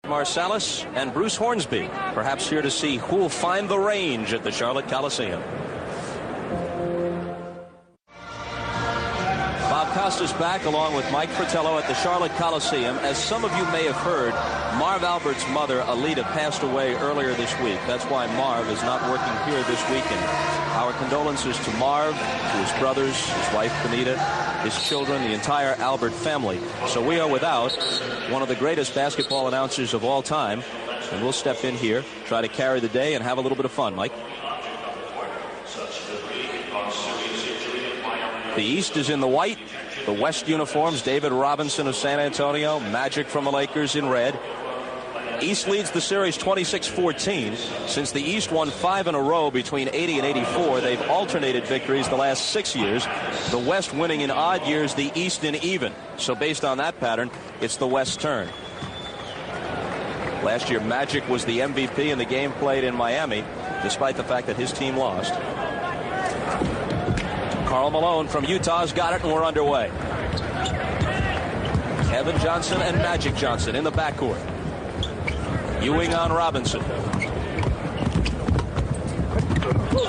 Marsalis and Bruce Hornsby, perhaps here to see who'll find the range at the Charlotte Coliseum. Bob Costas back along with Mike Fratello at the Charlotte Coliseum. As some of you may have heard, Marv Albert's mother, Alita, passed away earlier this week. That's why Marv is not working here this weekend. Our condolences to Marv, to his brothers, his wife Benita, his children, the entire Albert family. So we are without one of the greatest basketball announcers of all time, and we'll step in here, try to carry the day and have a little bit of fun. Mike? The East is in the white. The West uniforms, David Robinson of San Antonio, Magic from the Lakers in red. East leads the series 26-14. Since the East won 5 in a row between 80 and 84, they've alternated victories the last 6 years. The West winning in odd years, the East in even. So based on that pattern, it's the West's turn. Last year, Magic was the MVP in the game played in Miami, despite the fact that his team lost. Karl Malone from Utah's got it, and we're underway. Kevin Johnson and Magic Johnson in the backcourt. Ewing on Robinson.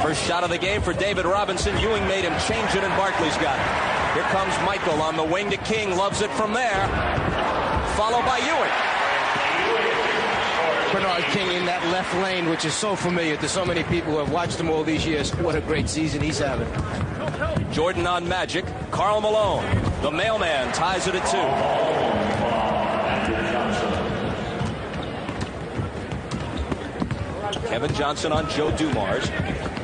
First shot of the game for David Robinson. Ewing made him change it, and Barkley's got it. Here comes Michael on the wing to King. Loves it from there. Followed by Ewing. Bernard King in that left lane, which is so familiar to so many people who have watched him all these years. What a great season he's having. Jordan on Magic. Karl Malone, the mailman, ties it at 2. Kevin Johnson on Joe Dumars.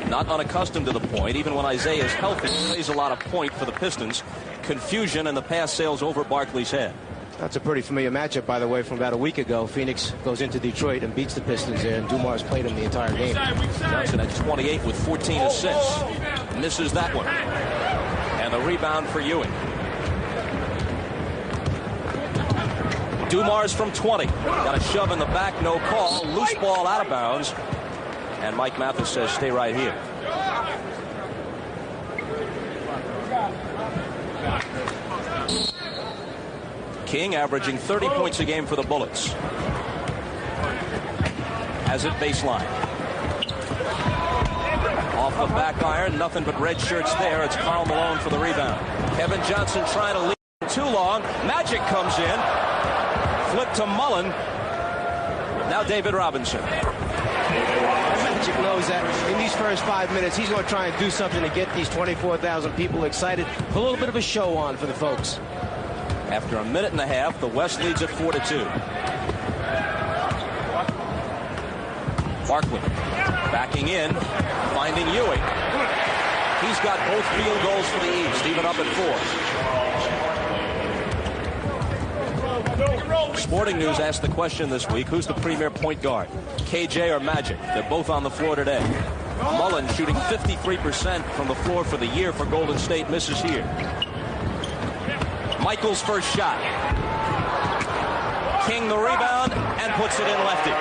Not unaccustomed to the point. Even when Isaiah is healthy, he plays a lot of point for the Pistons. Confusion, and the pass sails over Barkley's head. That's a pretty familiar matchup, by the way, from about a week ago. Phoenix goes into Detroit and beats the Pistons there, and Dumars played him the entire game. Johnson at 28 with 14 assists. Misses that one. And the rebound for Ewing. Dumars from 20. Got a shove in the back, no call. Loose ball out of bounds. And Mike Mathis says, stay right here. King averaging 30 points a game for the Bullets. Has it baseline. Off the back iron, nothing but red shirts there. It's Karl Malone for the rebound. Kevin Johnson trying to lead too long. Magic comes in. Flip to Mullen. Now David Robinson. Magic knows that in these first 5 minutes, he's going to try and do something to get these 24,000 people excited. Put a little bit of a show on for the folks. After a minute and a half, the West leads at 4-2. Barkley backing in, finding Ewing. He's got both field goals for the East, even up at 4. Sporting News asked the question this week, who's the premier point guard, KJ or Magic? They're both on the floor today. Mullen shooting 53% from the floor for the year for Golden State, misses here. Michael's first shot. King the rebound and puts it in lefty.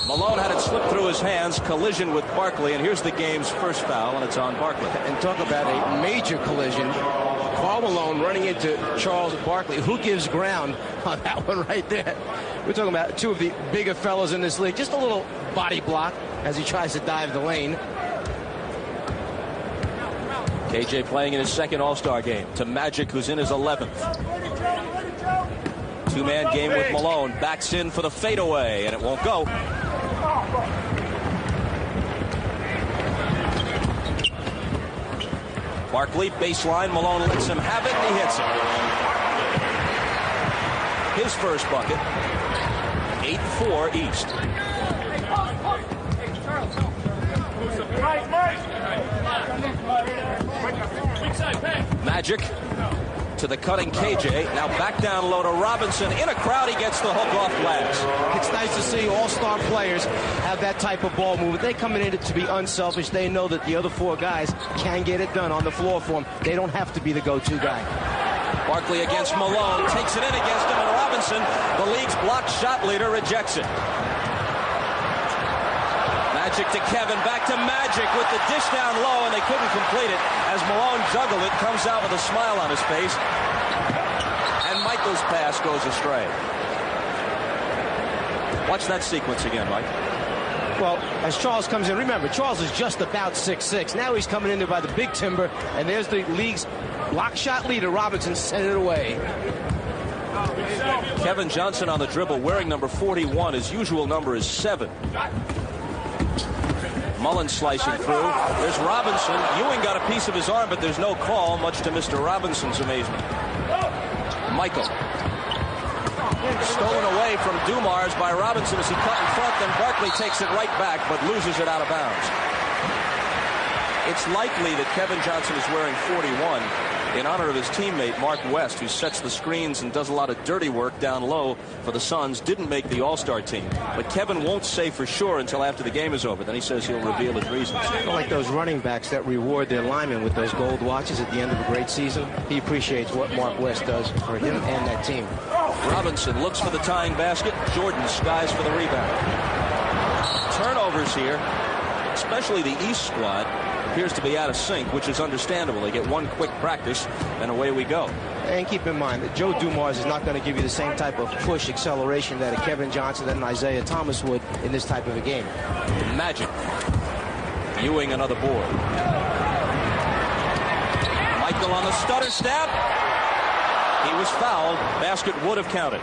Malone had it slip through his hands, collision with Barkley, and here's the game's first foul, and it's on Barkley. And talk about a major collision. Karl Malone running into Charles Barkley. Who gives ground on that one right there? We're talking about two of the bigger fellows in this league. Just a little body block as he tries to dive the lane. KJ playing in his second All-Star game to Magic, who's in his 11th. Two-man game with Malone. Backs in for the fadeaway, and it won't go. Barkley, baseline. Malone lets him have it, and he hits it. His first bucket. 8-4 East. Magic to the cutting KJ. Now back down low to Robinson. In a crowd, he gets the hook off glass. It's nice to see all-star players have that type of ball movement. They come in it to be unselfish. They know that the other four guys can get it done on the floor for them. They don't have to be the go-to guy. Barkley against Malone. Takes it in against him, and Robinson, the league's blocked shot leader, rejects it. Magic to Kevin, back to Magic with the dish down low, and they couldn't complete it as Malone juggled it, comes out with a smile on his face, and Michael's pass goes astray. Watch that sequence again, Mike. Well, as Charles comes in, remember, Charles is just about 6'6". Now he's coming in there by the big timber, and there's the league's block shot leader. Robinson sent it away. Kevin Johnson on the dribble, wearing number 41. His usual number is 7. Mullen slicing through. There's Robinson. Ewing got a piece of his arm, but there's no call, much to Mr. Robinson's amazement. Michael. Stolen away from Dumars by Robinson as he cut in front. Then Barkley takes it right back, but loses it out of bounds. It's likely that Kevin Johnson is wearing 41 in honor of his teammate Mark West, who sets the screens and does a lot of dirty work down low for the Suns. Didn't make the All-Star team, but Kevin won't say for sure until after the game is over. Then he says he'll reveal his reasons. Like those running backs that reward their linemen with those gold watches at the end of a great season. He appreciates what Mark West does for him and that team. Robinson looks for the tying basket. Jordan skies for the rebound. Turnovers here, especially the East squad, appears to be out of sync, which is understandable. They get one quick practice, and away we go. And keep in mind that Joe Dumars is not going to give you the same type of push acceleration that a Kevin Johnson and Isaiah Thomas would in this type of a game. Magic. Ewing another board. Michael on the stutter step. He was fouled. Basket would have counted.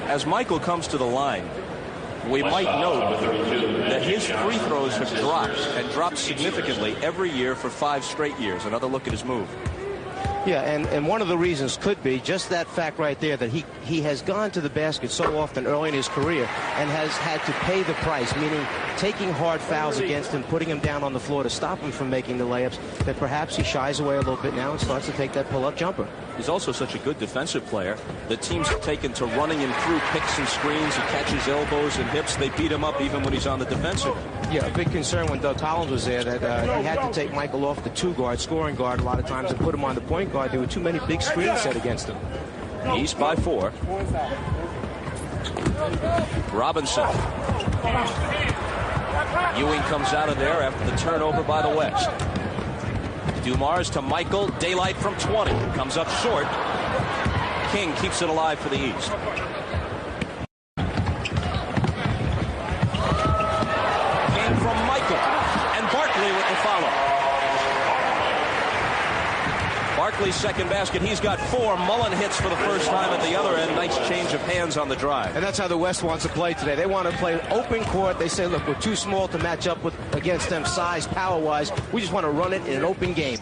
As Michael comes to the line, we might note that his free throws have dropped, and dropped significantly every year for 5 straight years. Another look at his move. Yeah, and one of the reasons could be just that fact right there, that he has gone to the basket so often early in his career and has had to pay the price, meaning taking hard fouls against him, putting him down on the floor to stop him from making the layups, that perhaps he shies away a little bit now and starts to take that pull-up jumper. He's also such a good defensive player. The teams have taken to running him through picks and screens. He catches elbows and hips. They beat him up even when he's on the defensive. Yeah, a big concern when Doug Collins was there that he had to take Michael off the 2-guard, scoring guard a lot of times, and put him on the point guard. There were too many big screens set against him. East by 4. Robinson. Ewing comes out of there after the turnover by the West. Dumars to Michael. Daylight from 20. Comes up short. King keeps it alive for the East. King from Michael. And Barkley with the follow. Barkley's second basket. He's got 4. Mullen hits for the first time at the other end. Nice change of hands on the drive. And that's how the West wants to play today. They want to play open court. They say, look, we're too small to match up with against them size, power-wise. We just want to run it in an open game.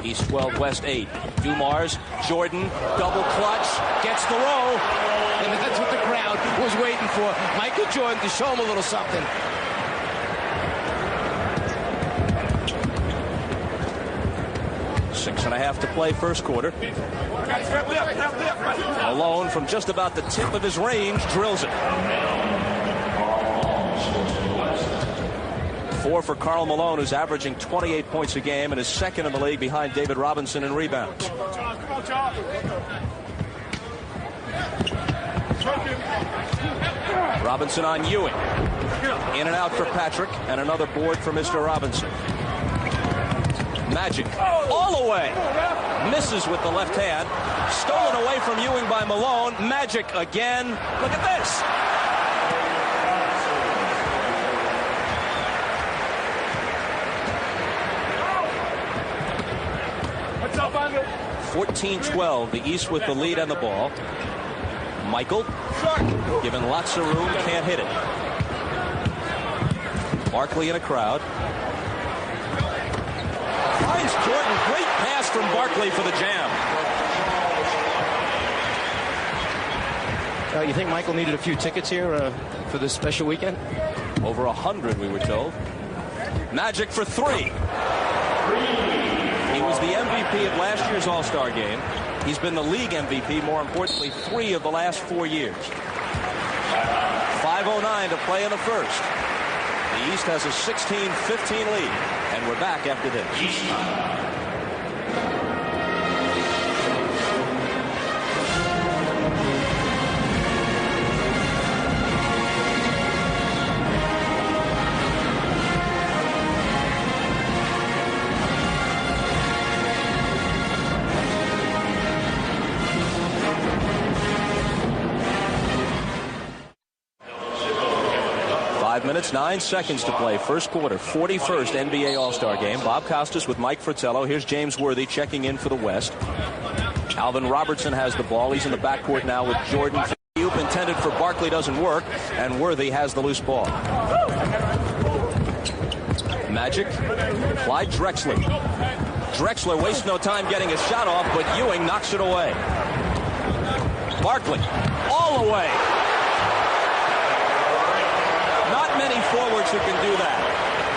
East 12, West 8. Dumars, Jordan, double clutch, gets the roll. And that's what the crowd was waiting for. Michael Jordan to show him a little something. Six and a half to play first quarter. Malone from just about the tip of his range drills it. 4 for Karl Malone, who's averaging 28 points a game and is second in the league behind David Robinson in rebounds. Robinson on Ewing. In and out for Patrick, and another board for Mr. Robinson. Magic all the way. Misses with the left hand. Stolen away from Ewing by Malone. Magic again. Look at this. What's up, 14-12. The East with the lead and the ball. Michael, given lots of room, can't hit it. Barkley in a crowd. Finds Jordan. Great pass from Barkley for the jam. You think Michael needed a few tickets here for this special weekend? Over 100, we were told. Magic for 3. He was the MVP of last year's All-Star game. He's been the league MVP, more importantly, 3 of the last 4 years. 5:09 to play in the first. The East has a 16-15 lead. And we're back after this. minutes, 9 seconds to play. First quarter, 41st NBA All-Star game. Bob Costas with Mike Fratello. Here's James Worthy checking in for the West. Alvin Robertson has the ball. He's in the backcourt now with Jordan. Oop intended for Barkley doesn't work, and Worthy has the loose ball. Magic. Clyde Drexler. Drexler wastes no time getting a shot off, but Ewing knocks it away. Barkley all the way. Not many forwards who can do that.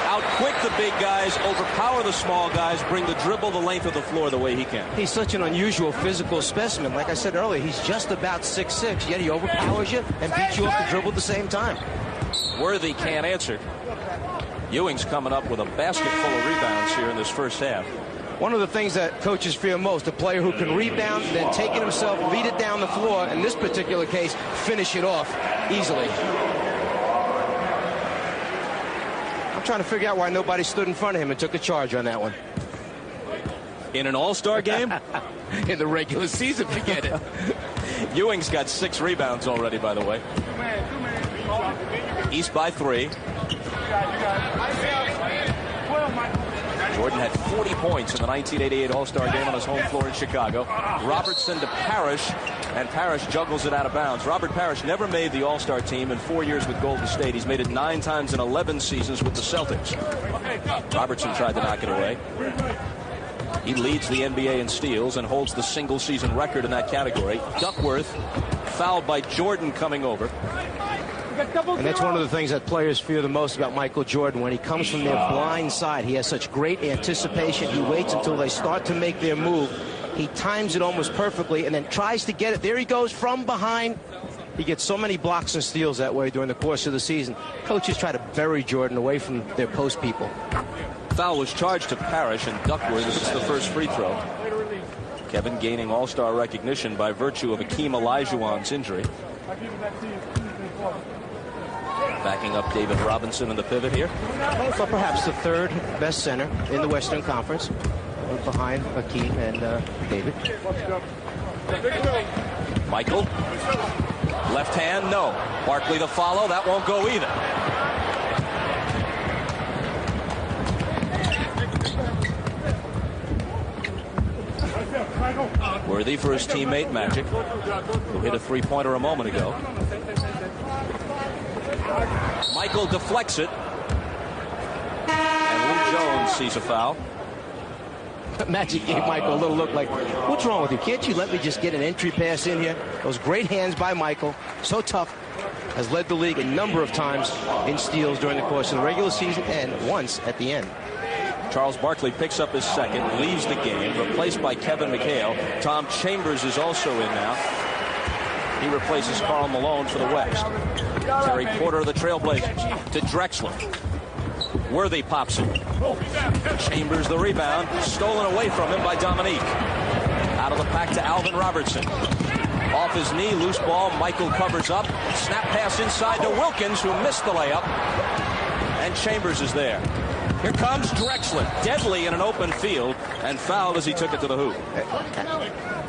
Outquick the big guys, overpower the small guys, bring the dribble the length of the floor the way he can. He's such an unusual physical specimen. Like I said earlier, he's just about 6'6", yet he overpowers you and beats you off the dribble at the same time. Worthy can't answer. Ewing's coming up with a basket full of rebounds here in this first half. One of the things that coaches fear most, a player who can rebound, then take it himself, lead it down the floor, in this particular case, finish it off easily. I'm trying to figure out why nobody stood in front of him and took a charge on that one. In an all-star game? In the regular season, forget it. Ewing's got 6 rebounds already, by the way. East by 3. Jordan had 40 points in the 1988 All-Star game on his home floor in Chicago. Robertson to Parrish, and Parrish juggles it out of bounds. Robert Parrish never made the All-Star team in 4 years with Golden State. He's made it 9 times in 11 seasons with the Celtics. Robertson tried to knock it away. He leads the NBA in steals and holds the single-season record in that category. Duckworth fouled by Jordan coming over. And that's one of the things that players fear the most about Michael Jordan. When he comes from their blind side, he has such great anticipation. He waits until they start to make their move. He times it almost perfectly and then tries to get it. There he goes from behind. He gets so many blocks and steals that way during the course of the season. Coaches try to bury Jordan away from their post people. Foul was charged to Parrish, and Duckworth. This is the first free throw. Kevin gaining all-star recognition by virtue of Akeem Olajuwon's injury. Backing up David Robinson in the pivot here. So perhaps the third best center in the Western Conference, behind Akeem and David. Michael. Left hand, no. Barkley the follow. That won't go either. Worthy for his teammate Magic, who hit a three-pointer a moment ago. Michael deflects it. And Lou Jones sees a foul. Magic gave Michael a little look like, what's wrong with you? Can't you let me just get an entry pass in here? Those great hands by Michael. So tough. Has led the league a number of times in steals during the course of the regular season and once at the end. Charles Barkley picks up his second, leaves the game, replaced by Kevin McHale. Tom Chambers is also in now. He replaces Karl Malone for the West. Terry Porter of the Trailblazers to Drexler. Worthy pops it. Chambers the rebound, stolen away from him by Dominique. Out of the pack to Alvin Robertson. Off his knee, loose ball. Michael covers up. Snap pass inside to Wilkins, who missed the layup. And Chambers is there. Here comes Drexler, deadly in an open field, and fouled as he took it to the hoop.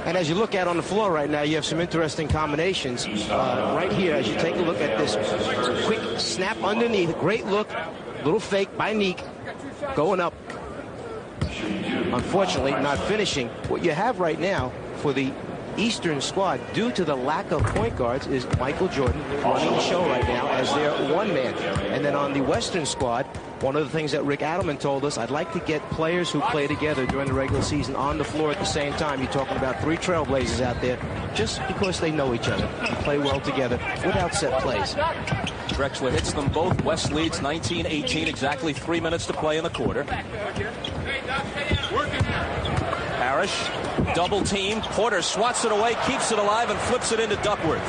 And as you look out on the floor right now, you have some interesting combinations. Right here, as you take a look at this quick snap underneath, great look, little fake by Neek, going up. Unfortunately, not finishing. What you have right now for the Eastern squad, due to the lack of point guards, is Michael Jordan running the show right now as their one man. And then on the Western squad, one of the things that Rick Adelman told us, I'd like to get players who play together during the regular season on the floor at the same time. You're talking about 3 Trailblazers out there just because they know each other and play well together without set plays. Drexler hits them both. West leads 19-18, exactly 3 minutes to play in the quarter. Parrish, double team. Porter swats it away, keeps it alive, and flips it into Duckworth.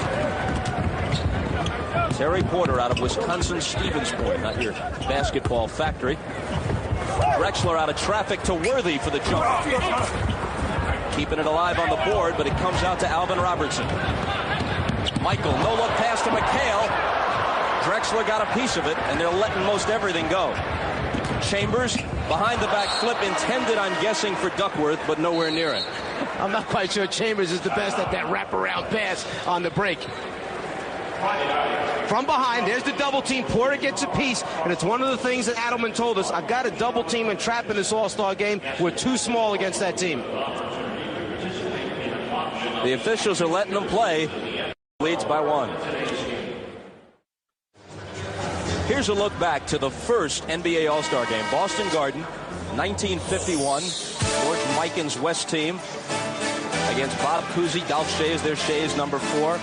Terry Porter out of Wisconsin-Stevens Point, not your basketball factory. Drexler out of traffic to Worthy for the jump. Keeping it alive on the board, but it comes out to Alvin Robertson. Michael, no look pass to McHale. Drexler got a piece of it, and they're letting most everything go. Chambers, behind the back flip, intended, I'm guessing, for Duckworth, but nowhere near it. I'm not quite sure Chambers is the best at that wraparound pass on the break. From behind, there's the double team. Porter gets a piece, and it's one of the things that Adelman told us. I've got a double team and trap in this All-Star game. We're too small against that team. The officials are letting them play. Leads by 1. Here's a look back to the first NBA All-Star game. Boston Garden, 1951. George Mikan's West team against Bob Cousy, Dolph Schayes, their Schayes number 4.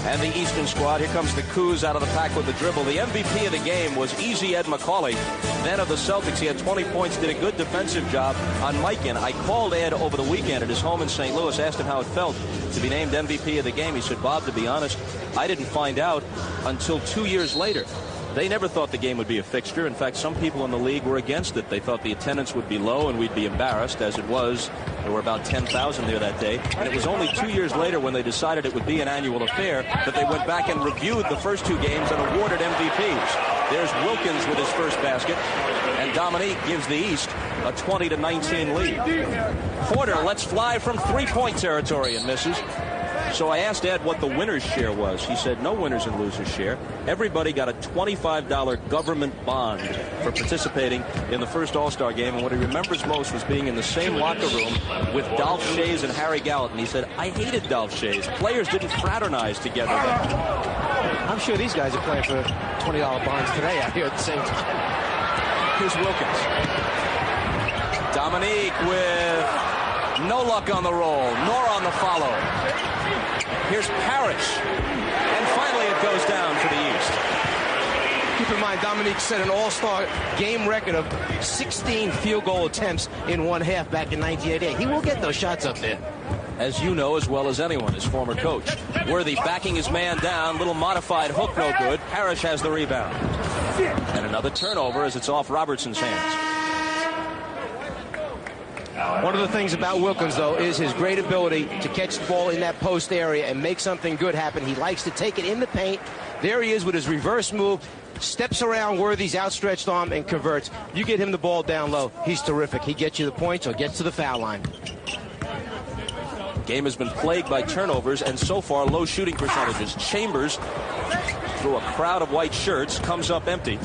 And the Eastern squad. Here comes the Coos out of the pack with the dribble. The MVP of the game was Easy Ed Macaulay. Then of the Celtics, he had 20 points, did a good defensive job on Mikan. I called Ed over the weekend at his home in St. Louis, asked him how it felt to be named MVP of the game. He said, Bob, to be honest, I didn't find out until 2 years later. They never thought the game would be a fixture. In fact, some people in the league were against it. They thought the attendance would be low and we'd be embarrassed. As it was, there were about 10,000 there that day. And it was only 2 years later, when they decided it would be an annual affair, that they went back and reviewed the first 2 games and awarded MVPs. There's Wilkins with his first basket, and Dominique gives the East a 20-19 lead. Porter lets fly from three-point territory and misses. So I asked Ed what the winner's share was. He said no winners and losers share. Everybody got a $25 government bond for participating in the first All-Star game. And what he remembers most was being in the same locker room with Dolph Schayes and Harry Gallatin. He said, I hated Dolph Schayes. Players didn't fraternize together then. I'm sure these guys are playing for $20 bonds today out here at the same time. Here's Wilkins. Dominique with no luck on the roll, nor on the follow. Here's Parrish. And finally it goes down for the East. Keep in mind, Dominique set an All-Star game record of 16 field goal attempts in one half back in 1988. He will get those shots up there. As you know as well as anyone, his former coach. Worthy backing his man down. Little modified hook, no good. Parrish has the rebound. And another turnover as it's off Robertson's hands. One of the things about Wilkins, though, is his great ability to catch the ball in that post area and make something good happen. He likes to take it in the paint. There he is with his reverse move, steps around Worthy's outstretched arm and converts. You get him the ball down low, he's terrific. He gets you the points or gets to the foul line. Game has been plagued by turnovers and so far low shooting percentages. Chambers, through a crowd of white shirts, comes up empty.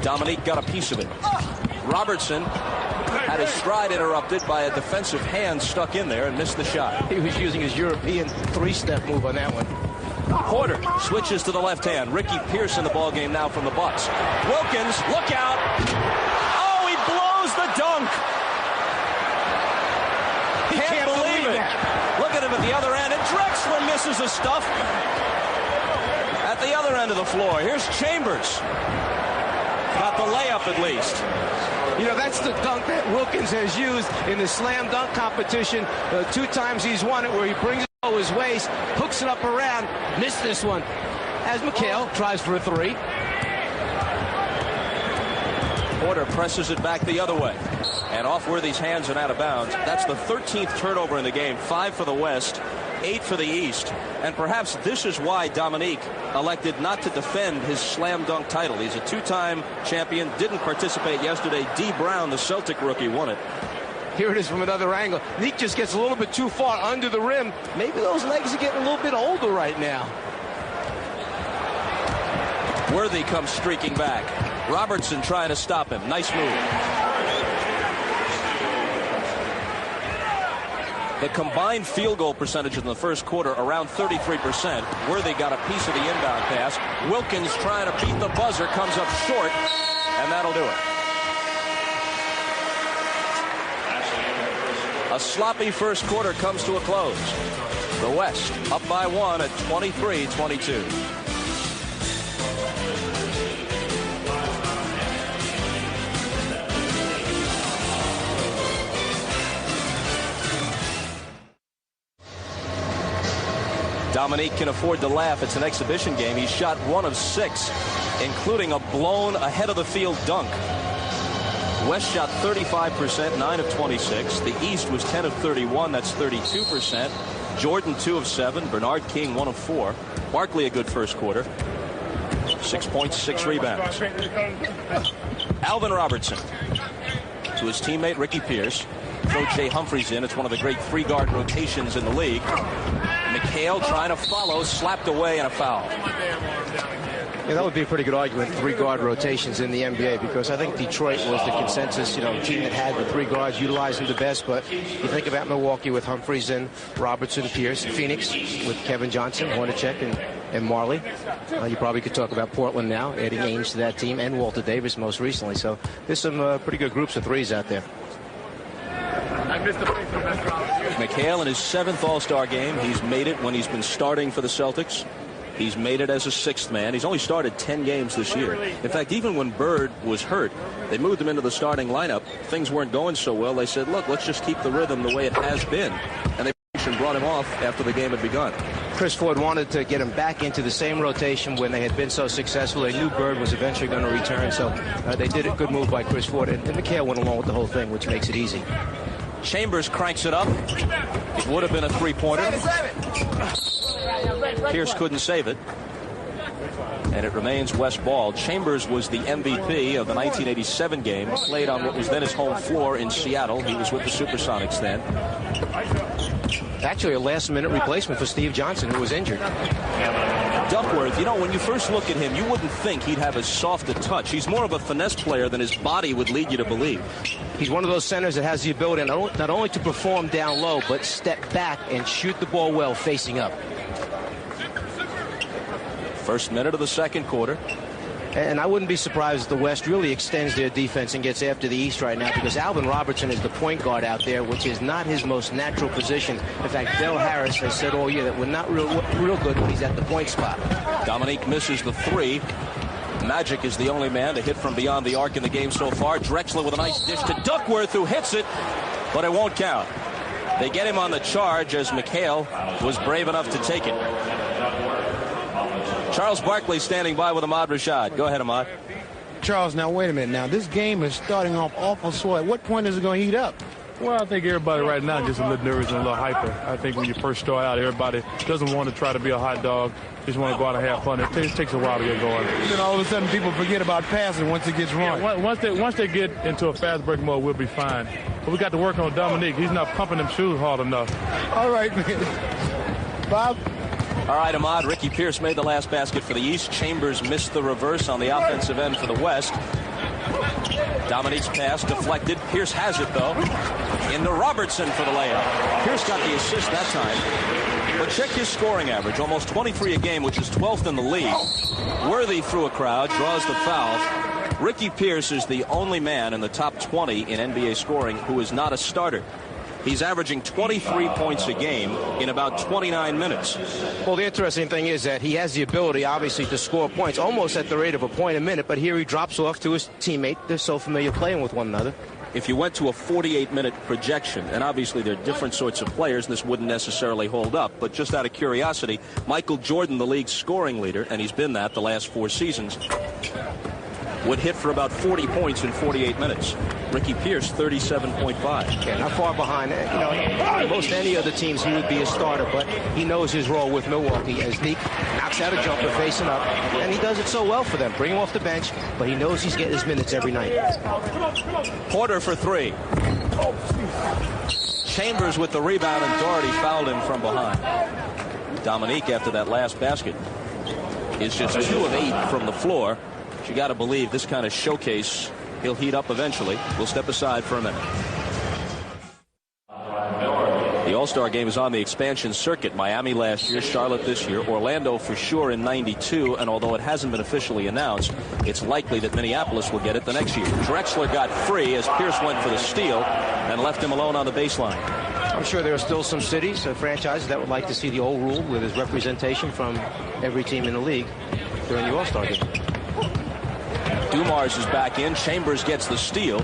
Dominique got a piece of it. Robertson had his stride interrupted by a defensive hand stuck in there and missed the shot. He was using his European three-step move on that one. Porter switches to the left hand. Ricky Pierce in the ball game now from the Bucks. Wilkins, look out. Oh, he blows the dunk. Can't believe it. Look at him at the other end. And Drexler misses the stuff at the other end of the floor. Here's Chambers. Got the layup at least. You know, that's the dunk that Wilkins has used in the slam dunk competition. 2 times he's won it, where he brings it to his waist, hooks it up around, missed this one. As McHale tries for a 3. Porter presses it back the other way. And off Worthy's hands and out of bounds. That's the 13th turnover in the game. 5 for the West, 8 for the East. And perhaps this is why Dominique elected not to defend his slam dunk title. He's a 2-time champion, didn't participate yesterday. D. Brown, the Celtic rookie, won it. Here it is from another angle. Neek just gets a little bit too far under the rim. Maybe those legs are getting a little bit older right now. Worthy comes streaking back. Robertson trying to stop him. Nice move. The combined field goal percentage in the first quarter around 33%. Worthy got a piece of the inbound pass. Wilkins trying to beat the buzzer, comes up short, and that'll do it. A sloppy first quarter comes to a close. The West up by 1 at 23-22. Dominique can afford to laugh. It's an exhibition game. He shot 1 of 6, including a blown ahead-of-the-field dunk. West shot 35%, 9 of 26. The East was 10 of 31. That's 32%. Jordan, 2 of 7. Bernard King, 1 of 4. Barkley, a good first quarter. 6 points, 6 rebounds. Alvin Robertson to his teammate Ricky Pierce. Throw Jay Humphries in. It's one of the great 3-guard rotations in the league. McHale trying to follow, slapped away, and a foul. Yeah, that would be a pretty good argument, 3 guard rotations in the NBA, because I think Detroit was the consensus, team that had the 3 guards, utilizing the best. But you think about Milwaukee with Humphries and Robertson, Pierce, Phoenix with Kevin Johnson, Hornacek, and Marley. You probably could talk about Portland now, adding Ainge to that team, and Walter Davis most recently. So there's some pretty good groups of 3s out there. McHale in his 7th All-Star game. He's made it when he's been starting for the Celtics. He's made it as a 6th man. He's only started 10 games this year. In fact, even when Bird was hurt, they moved him into the starting lineup. Things weren't going so well. They said, look, let's just keep the rhythm the way it has been. And they brought him off after the game had begun. Chris Ford wanted to get him back into the same rotation when they had been so successful. They knew Bird was eventually going to return, so they did a good move by Chris Ford. And McHale went along with the whole thing, which makes it easy. Chambers cranks it up. It would have been a 3-pointer. Pierce couldn't save it. And it remains West ball. Chambers was the MVP of the 1987 game. Played on what was then his home floor in Seattle. He was with the Supersonics then. Actually, a last-minute replacement for Steve Johnson, who was injured. Duckworth, when you first look at him, you wouldn't think he'd have as soft a touch. He's more of a finesse player than his body would lead you to believe. He's one of those centers that has the ability not only to perform down low, but step back and shoot the ball well facing up. First minute of the second quarter. And I wouldn't be surprised if the West really extends their defense and gets after the East right now, because Alvin Robertson is the point guard out there, which is not his most natural position. In fact, Del Harris has said all year that we're not real good when he's at the point spot. Dominique misses the 3. Magic is the only man to hit from beyond the arc in the game so far. Drexler with a nice dish to Duckworth, who hits it, but it won't count. They get him on the charge as McHale was brave enough to take it. Charles Barkley standing by with Ahmad Rashad. Go ahead, Ahmad. Charles, now wait a minute. Now this game is starting off awful slow. At what point is it going to heat up? Well, I think everybody right now just a little nervous and a little hyper. I think when you first start out, everybody doesn't want to try to be a hot dog. Just want to go out and have fun. It takes a while to get going. Then all of a sudden people forget about passing once it gets run. Yeah, once they get into a fast break mode, we'll be fine. But we got to work on Dominique. He's not pumping them shoes hard enough. All right, man. Bob? All right, Ahmad. Ricky Pierce made the last basket for the East. Chambers missed the reverse on the offensive end for the West. Dominique's pass deflected. Pierce has it, though. Into Robertson for the layup. Pierce got the assist that time. But check his scoring average. Almost 23 a game, which is 12th in the league. Worthy through a crowd, draws the foul. Ricky Pierce is the only man in the top 20 in NBA scoring who is not a starter. He's averaging 23 points a game in about 29 minutes. Well, the interesting thing is that he has the ability, obviously, to score points almost at the rate of a point a minute, but here he drops off to his teammate. They're so familiar playing with one another. If you went to a 48-minute projection, and obviously there are different sorts of players, this wouldn't necessarily hold up, but just out of curiosity, Michael Jordan, the league's scoring leader, and he's been that the last 4 seasons, would hit for about 40 points in 48 minutes. Ricky Pierce, 37.5. Yeah, not far behind. Most any other teams, he would be a starter, but he knows his role with Milwaukee as Neek knocks out a jumper facing up, and he does it so well for them. Bring him off the bench, but he knows he's getting his minutes every night. Porter for 3. Chambers with the rebound, and Doherty fouled him from behind. Dominique, after that last basket, is just 2 of 8 from the floor. But you got to believe this kind of showcase, he'll heat up eventually. We'll step aside for a minute. The All-Star game is on the expansion circuit. Miami last year, Charlotte this year, Orlando for sure in '92, and although it hasn't been officially announced, it's likely that Minneapolis will get it the next year. Drexler got free as Pierce went for the steal and left him alone on the baseline. I'm sure there are still some cities, franchises that would like to see the old rule with his representation from every team in the league during the All-Star game. Dumars is back in. Chambers gets the steal.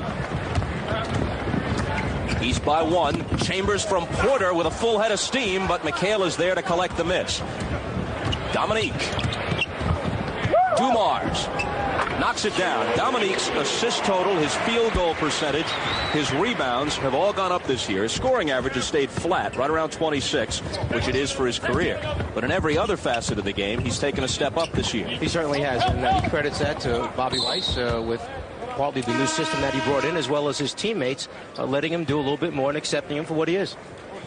He's by 1. Chambers from Porter with a full head of steam, but McHale is there to collect the miss. Dominique. Dumars knocks it down. Dominique's assist total, his field goal percentage, his rebounds have all gone up this year. His scoring average has stayed flat, right around 26, which it is for his career. But in every other facet of the game, he's taken a step up this year. He certainly has, and he credits that to Bobby Weiss with partly the new system that he brought in, as well as his teammates letting him do a little bit more and accepting him for what he is.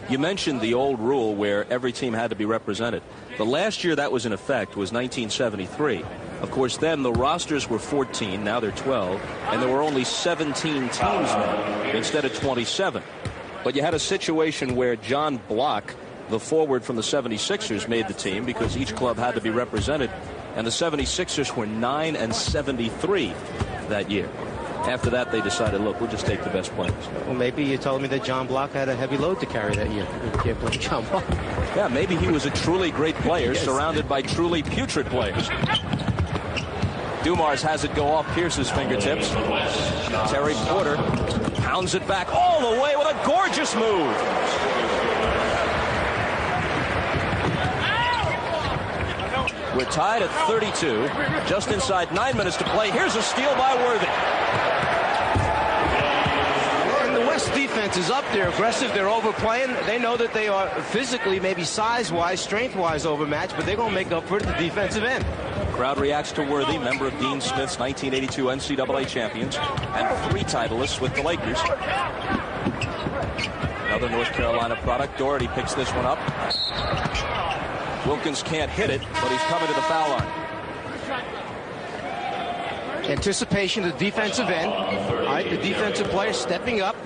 You mentioned the old rule where every team had to be represented. The last year that was in effect was 1973. Of course, then the rosters were 14, now they're 12, and there were only 17 teams then instead of 27. But you had a situation where John Block, the forward from the 76ers, made the team because each club had to be represented, and the 76ers were 9-73 that year. After that, they decided, look, we'll just take the best players. Well, maybe you told me that John Block had a heavy load to carry that year. You can't blame John Block. Yeah, maybe he was a truly great player surrounded by truly putrid players. Dumars has it go off Pierce's fingertips. Terry Porter pounds it back all the way with a gorgeous move. We're tied at 32, just inside 9 minutes to play. Here's a steal by Worthy. And the West defense is up. They're aggressive. They're overplaying. They know that they are physically, maybe size-wise, strength-wise overmatched, but they're going to make up for it at the defensive end. Crowd reacts to Worthy, member of Dean Smith's 1982 NCAA champions, and 3 titleists with the Lakers. Another North Carolina product. Doherty picks this one up. Wilkins can't hit it, but he's coming to the foul line. Anticipation of the defensive end. All right, the defensive player stepping up,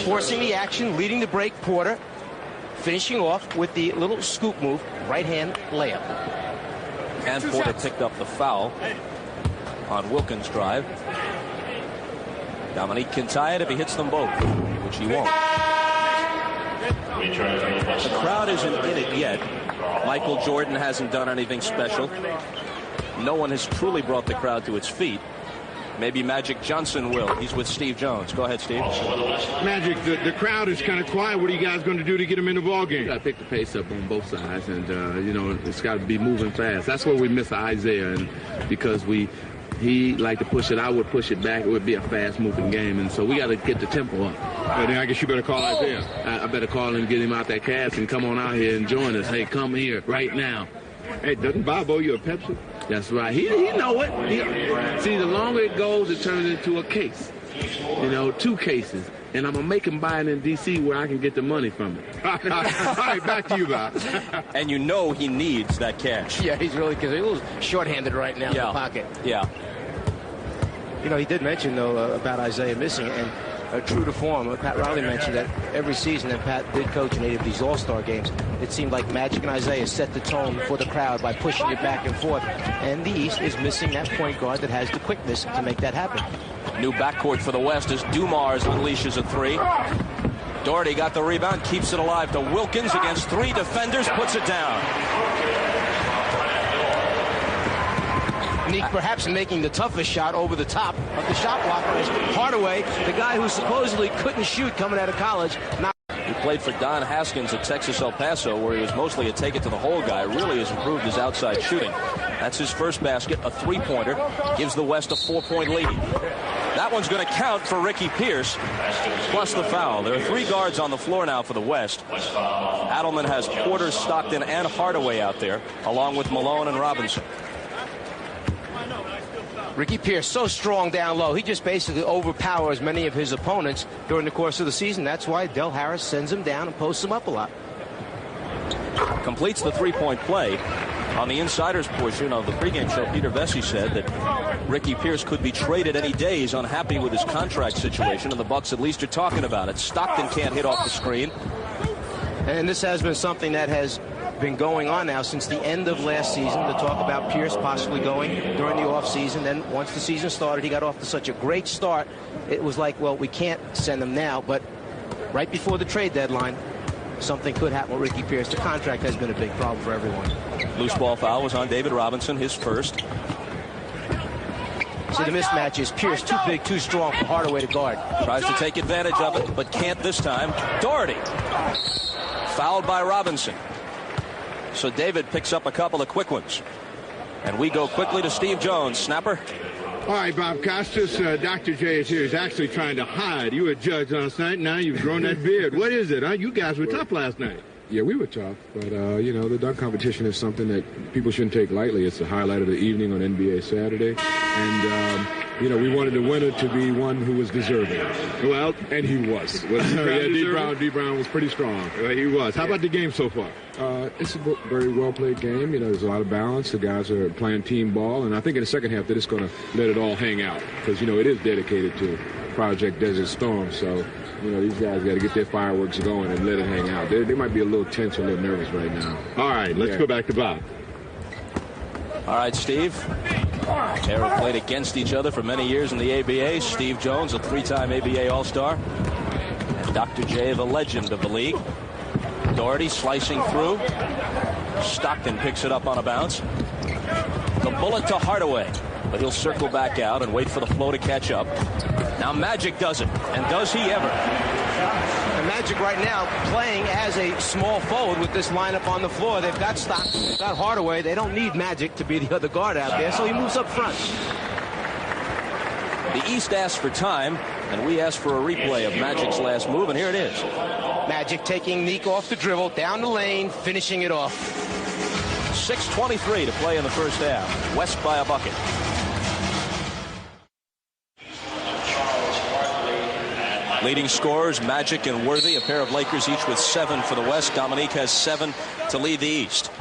forcing the action, leading the break. Porter finishing off with the little scoop move, right-hand layup. And Porter picked up the foul on Wilkins' drive. Dominique can tie it if he hits them both, which he won't. The crowd isn't in it yet. Michael Jordan hasn't done anything special. No one has truly brought the crowd to its feet. Maybe Magic Johnson will. He's with Steve Jones. Go ahead, Steve. Magic, the crowd is kind of quiet. What are you guys going to do to get them in the ball game? Got to pick the pace up on both sides, and you know, it's got to be moving fast. That's where we miss Isaiah, and because he like to push it, I would push it back. It would be a fast-moving game, and so we got to get the tempo up. Well, then I guess you better call Isaiah. I better call him, get him out that cast, and come on out here and join us. Hey, come here right now. Hey, doesn't Bob owe you a Pepsi? That's right. He know it. See, the longer it goes, it turns into a case. You know, 2 cases. And I'm going to make him buy it in D.C. where I can get the money from it. All right, back to you, Bob. And you know he needs that cash. Yeah, he's really, because he's a little short-handed right now in the pocket. Yeah. You know, he did mention, though, about Isaiah missing, and true to form, Pat Riley mentioned that every season that Pat did coach in 8 of these All-Star games, it seemed like Magic and Isaiah set the tone for the crowd by pushing it back and forth. And the East is missing that point guard that has the quickness to make that happen. New backcourt for the West as Dumars unleashes a 3. Doherty got the rebound, keeps it alive to Wilkins against 3 defenders, puts it down. Perhaps making the toughest shot over the top of the shot blocker is Hardaway, the guy who supposedly couldn't shoot coming out of college. He played for Don Haskins at Texas El Paso, where he was mostly a take-it-to-the-hole guy. Really has improved his outside shooting. That's his first basket, a 3-pointer. Gives the West a 4-point lead. That one's going to count for Ricky Pierce, plus the foul. There are 3 guards on the floor now for the West. Adelman has Porter, Stockton, and Hardaway out there, along with Malone and Robinson. Ricky Pierce, so strong down low. He just basically overpowers many of his opponents during the course of the season. That's why Del Harris sends him down and posts him up a lot. Completes the 3-point play. On the insiders portion of the pregame show, Peter Vesey said that Ricky Pierce could be traded any day. He's unhappy with his contract situation, and the Bucks at least are talking about it. Stockton can't hit off the screen. And this has been something that has been going on now since the end of last season, to talk about Pierce possibly going during the offseason. Then once the season started, he got off to such a great start. It was like, well, we can't send him now, but right before the trade deadline, something could happen with Ricky Pierce. The contract has been a big problem for everyone. Loose ball foul was on David Robinson, his first. So the mismatch is Pierce too big, too strong for Hardaway to guard. Tries to take advantage of it, but can't this time. Doherty. Fouled by Robinson. So David picks up a couple of quick ones. And we go quickly to Steve Jones. Snapper. All right, Bob Costas, Dr. J is here. He's actually trying to hide. You were a judge last night. Now you've grown that beard. What is it, huh? You guys were tough last night. Yeah, we were tough. But, you know, the dunk competition is something that people shouldn't take lightly. It's the highlight of the evening on NBA Saturday. And you know, we wanted the winner to be one who was deserving. Well, And he was. Was he Yeah, D. Brown was pretty strong. Well, he was. How about the game so far? It's a very well-played game. You know, there's a lot of balance. The guys are playing team ball, and I think in the second half they're just going to let it all hang out because, you know, it is dedicated to Project Desert Storm. So, you know, these guys got to get their fireworks going and let it hang out. They might be a little tense, a little nervous right now. All right, let's go back to Bob. All right, Steve. Pair have played against each other for many years in the ABA. Steve Jones, a 3-time ABA All-Star. And Dr. J, the legend of the league. Doherty slicing through. Stockton picks it up on a bounce. The bullet to Hardaway. But he'll circle back out and wait for the flow to catch up. Now Magic does it. And does he ever? And Magic right now playing as a small forward with this lineup on the floor. They've got Stockton, they've got Hardaway. They don't need Magic to be the other guard out there, so he moves up front. The East asked for time, and we asked for a replay of Magic's last move, and here it is. Magic taking Neek off the dribble, down the lane, finishing it off. 6:23 to play in the first half. West by a bucket. Leading scorers, Magic and Worthy, a pair of Lakers each with 7 for the West. Dominique has 7 to lead the East.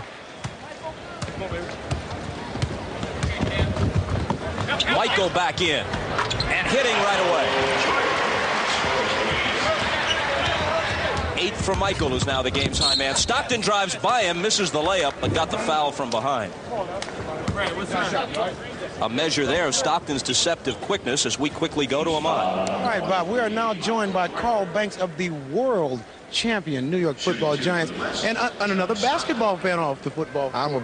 Michael back in and hitting right away. 8 for Michael, who's now the game's high man. Stockton drives by him, misses the layup, but got the foul from behind. A measure there of Stockton's deceptive quickness as we quickly go to Ahmad. All right, Bob, we are now joined by Carl Banks of the world champion New York Football Giants and another basketball fan off the football. I'm a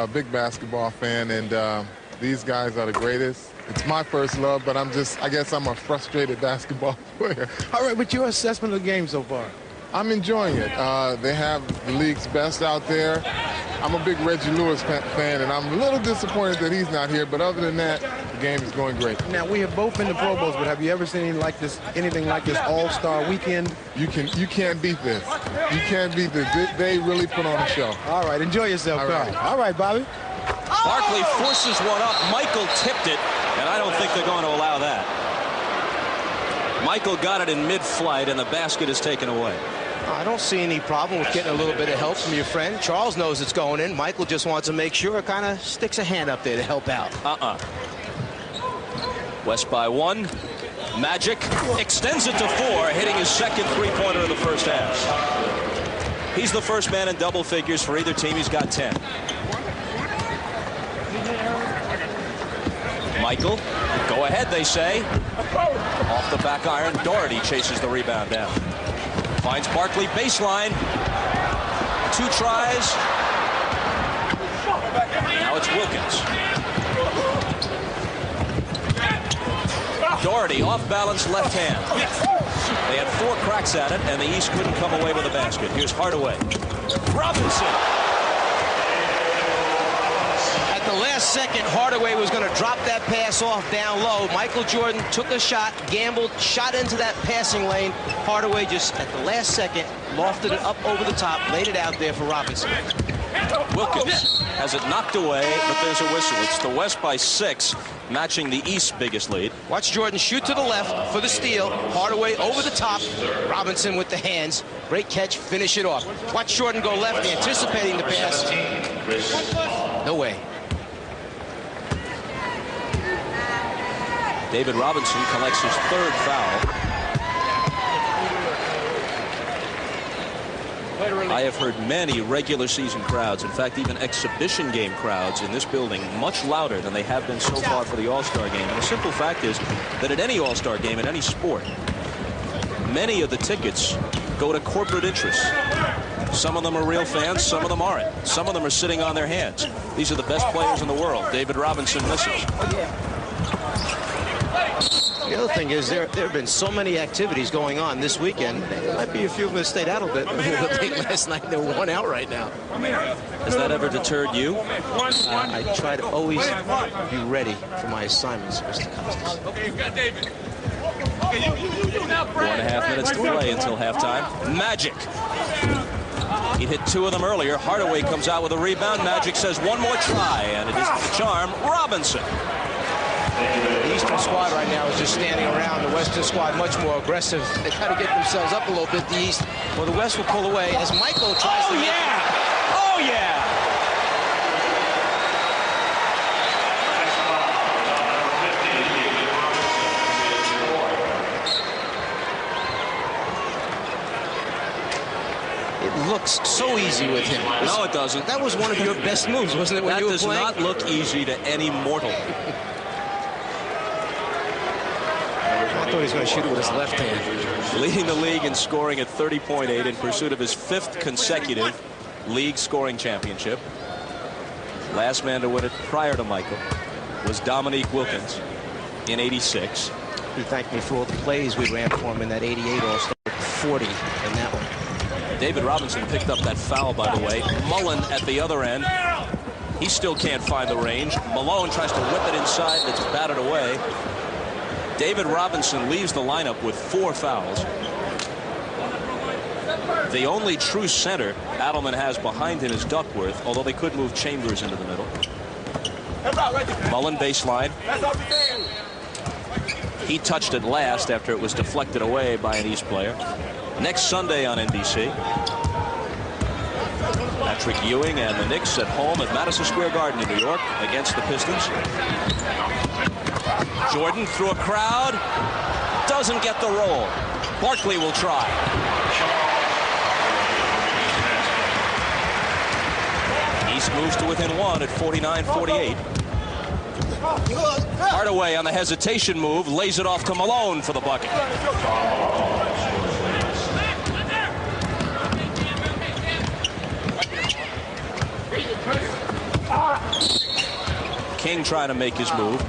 big basketball fan, and these guys are the greatest. It's my first love, but I guess I'm a frustrated basketball player. All right, but your assessment of the game so far? I'm enjoying it. They have the league's best out there. I'm a big Reggie Lewis fan, and I'm a little disappointed that he's not here, but other than that, the game is going great. Now, we have both been to Pro Bowls, but have you ever seen anything like this All-Star weekend? You can't beat this. You can't beat this. They really put on a show. All right, enjoy yourself, Carl. All right, Bobby. Barkley forces one up. Michael tipped it, and I don't think they're going to allow that. Michael got it in mid-flight, and the basket is taken away. I don't see any problem with getting a little bit of help from your friend. Charles knows it's going in. Michael just wants to make sure, kind of sticks a hand up there to help out. West by 1. Magic extends it to 4, hitting his second three-pointer of the first half. He's the first man in double figures for either team. He's got 10. Michael, go ahead, they say. Off the back iron, Doherty chases the rebound down. Finds Barkley baseline. 2 tries. Now it's Wilkins. Doherty off balance left hand. They had 4 cracks at it, and the East couldn't come away with a basket. Here's Hardaway. Robinson. At the last second, Hardaway was going to drop that pass off down low. Michael Jordan took a shot, gambled, shot into that passing lane. Hardaway just at the last second lofted it up over the top, laid it out there for Robinson. Wilkins has it knocked away, but there's a whistle. It's the West by 6, matching the East's biggest lead. Watch Jordan shoot to the left for the steal. Hardaway over the top. Robinson with the hands. Great catch, finish it off. Watch Jordan go left, anticipating the pass. No way. David Robinson collects his 3rd foul. I have heard many regular season crowds, in fact even exhibition game crowds in this building, much louder than they have been so far for the All-Star game. And the simple fact is that at any All-Star game, in any sport, many of the tickets go to corporate interests. Some of them are real fans, some of them aren't. Some of them are sitting on their hands. These are the best players in the world. David Robinson misses. The other thing is there have been so many activities going on this weekend. There might be a few of them that stayed out a bit late last night. They're 1 out right now. Has that ever deterred you? I try to always be ready for my assignments, Mr. Costas. 4.5 minutes to play until halftime. Magic. He hit 2 of them earlier. Hardaway comes out with a rebound. Magic says one more try, and it is the charm. Robinson. The Eastern squad right now is just standing around. The Western squad much more aggressive. They try to get themselves up a little bit. The East, well, the West will pull away as Michael tries to. Oh, yeah! It looks so easy with him. No, it doesn't. That was one of your best moves, wasn't it, when you were playing? That does not look easy to any mortal. I thought he was going to shoot it with his left hand. Leading the league in scoring at 30.8 in pursuit of his 5th consecutive league scoring championship. Last man to win it prior to Michael was Dominique Wilkins in '86. He thanked me for all the plays we ran for him in that '88 All-Star, 40 in that one. David Robinson picked up that foul, by the way. Mullen at the other end. He still can't find the range. Malone tries to whip it inside. It's batted away. David Robinson leaves the lineup with 4 fouls. The only true center Adelman has behind him is Duckworth, although they could move Chambers into the middle. Mullen baseline. He touched it last after it was deflected away by an East player. Next Sunday on NBC, Patrick Ewing and the Knicks at home at Madison Square Garden in New York against the Pistons. Jordan through a crowd, doesn't get the roll. Barkley will try. East moves to within 1 at 49-48. Hardaway on the hesitation move, lays it off to Malone for the bucket. King trying to make his move.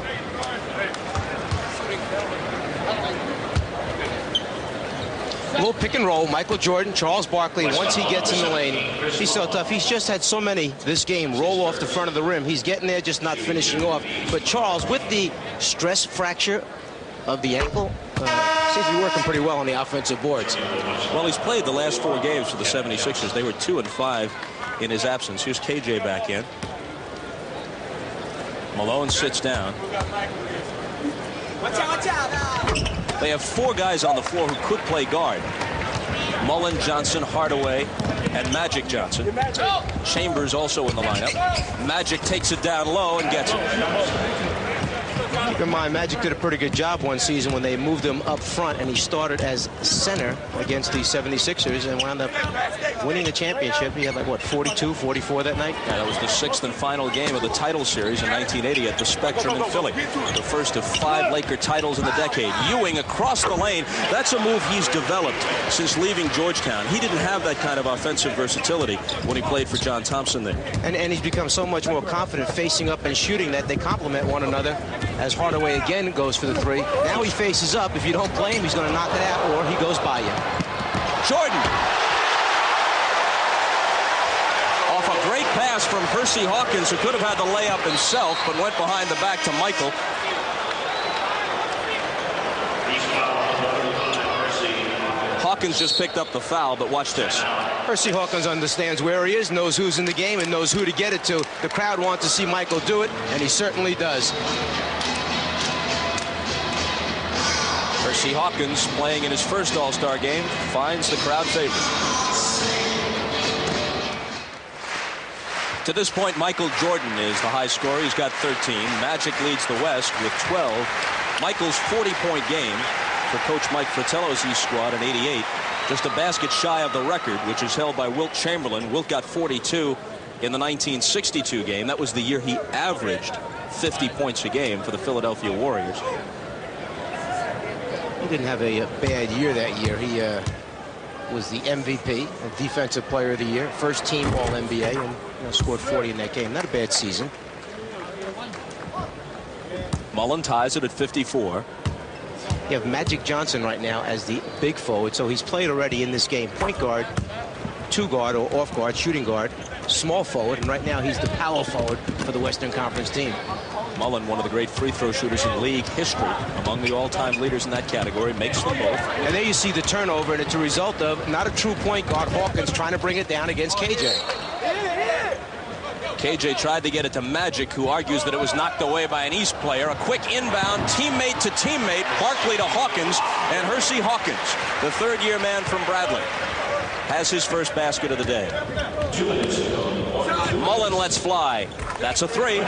A little pick and roll. Michael Jordan, Charles Barkley. Once he gets in the lane, he's so tough. He's just had so many this game roll off the front of the rim. He's getting there, just not finishing off. But Charles, with the stress fracture of the ankle, seems to be working pretty well on the offensive boards. Well, he's played the last 4 games for the 76ers. They were 2-5 in his absence. Here's KJ back in. Malone sits down. They have 4 guys on the floor who could play guard. Mullen, Johnson, Hardaway, and Magic Johnson. Chambers also in the lineup. Magic takes it down low and gets it. Keep in mind, Magic did a pretty good job one season when they moved him up front, and he started as center against the 76ers and wound up winning the championship. He had, like, what, 42, 44 that night? Yeah, that was the 6th and final game of the title series in 1980 at the Spectrum in Philly. The first of 5 Laker titles in the decade. Ewing across the lane. That's a move he's developed since leaving Georgetown. He didn't have that kind of offensive versatility when he played for John Thompson there. And he's become so much more confident facing up and shooting that they complement one another. As Hardaway again goes for the 3. Now he faces up. If you don't play him, he's going to knock it out, or he goes by you. Jordan. Off a great pass from Hersey Hawkins, who could have had the layup himself, but went behind the back to Michael. Hawkins just picked up the foul, but watch this. Hersey Hawkins understands where he is, knows who's in the game, and knows who to get it to. The crowd wants to see Michael do it, and he certainly does. Hersey Hawkins, playing in his first All-Star game, finds the crowd favorite. To this point, Michael Jordan is the high scorer. He's got 13. Magic leads the West with 12. Michael's 40-point game for Coach Mike Fratello's East squad in '88. Just a basket shy of the record, which is held by Wilt Chamberlain. Wilt got 42 in the 1962 game. That was the year he averaged 50 points a game for the Philadelphia Warriors. He didn't have a bad year that year. He was the MVP, Defensive Player of the Year, first team All-NBA, and scored 40 in that game. Not a bad season. Mullen ties it at 54. You have Magic Johnson right now as the big forward, so he's played already in this game. Point guard, 2 guard or off guard, shooting guard, small forward, and right now he's the power forward for the Western Conference team. Mullen, one of the great free throw shooters in league history, among the all-time leaders in that category, makes them both. And there you see the turnover, and it's a result of not a true point guard, Hawkins, trying to bring it down against KJ. KJ tried to get it to Magic, who argues that it was knocked away by an East player. A quick inbound, teammate to teammate, Barkley to Hawkins, and Hersey Hawkins, the third-year man from Bradley, has his first basket of the day. Mullen lets fly. That's a three.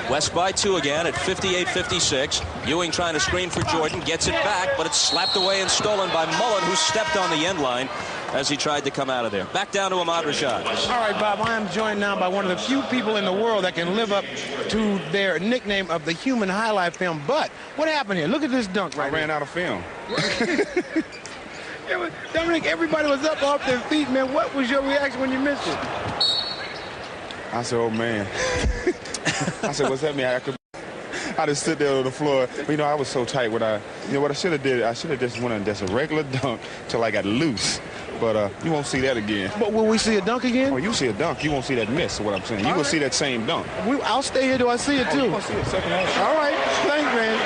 West by 2 again at 58-56. Ewing trying to screen for Jordan, gets it back, but it's slapped away and stolen by Mullen, who stepped on the end line as he tried to come out of there. Back down to Ahmad Rashad. All right, Bob, I am joined now by one of the few people in the world that can live up to their nickname of the human highlight film. But what happened here? Look at this dunk right here. I ran out of film. Dominic, everybody was up off their feet, man. What was your reaction when you missed it? I said, oh, man. I said, what's that mean? I just sit there on the floor. But, you know, I was so tight when what I should have did, I should have just went on just a regular dunk till I got loose. But you won't see that again. But will we see a dunk again? Oh, you see a dunk. You won't see that miss, is what I'm saying. You will see that same dunk. I'll stay here till I see it, too. You won't see it second half. All right. Thanks, man.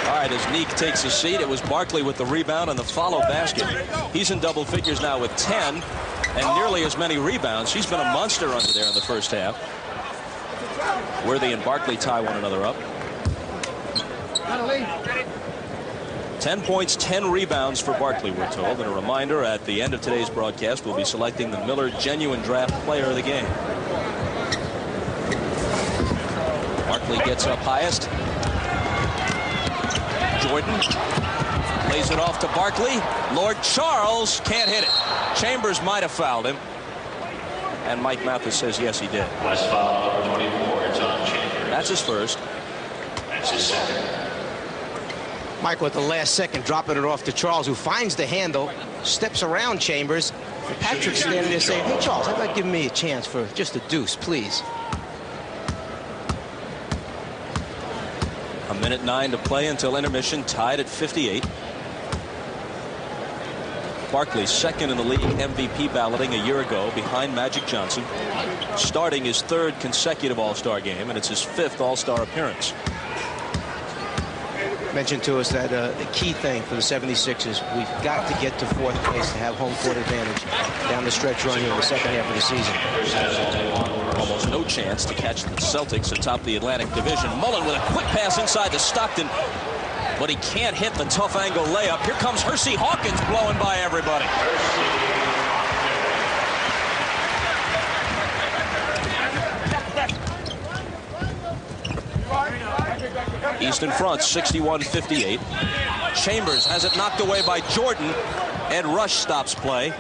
All right, as Neek takes a seat, it was Barkley with the rebound and the follow basket. He's in double figures now with 10 and nearly as many rebounds. He's been a monster under there in the first half. Worthy and Barkley tie one another up. 10 points, 10 rebounds for Barkley, we're told. And a reminder, at the end of today's broadcast, we'll be selecting the Miller Genuine Draft Player of the Game. Barkley gets up highest. Jordan lays it off to Barkley. Lord Charles can't hit it. Chambers might have fouled him. And Mike Mathis says yes, he did. West foul number 24, John Chambers. That's his first. That's his second. Michael at the last second dropping it off to Charles, who finds the handle, steps around Chambers. And Patrick's standing there saying, hey, Charles, how about giving me a chance for just a deuce, please? A minute 9 to play until intermission, tied at 58. Barkley second in the league MVP balloting a year ago behind Magic Johnson, starting his third consecutive All-Star game, and it's his fifth All-Star appearance. Mentioned to us that the key thing for the 76ers, we've got to get to fourth place to have home court advantage down the stretch run here in the second half of the season. Almost no chance to catch the Celtics atop the Atlantic Division. Mullen with a quick pass inside to Stockton, but he can't hit the tough angle layup. Here comes Hersey Hawkins blowing by everybody. East in front, 61-58. Chambers has it knocked away by Jordan. Ed Rush stops play.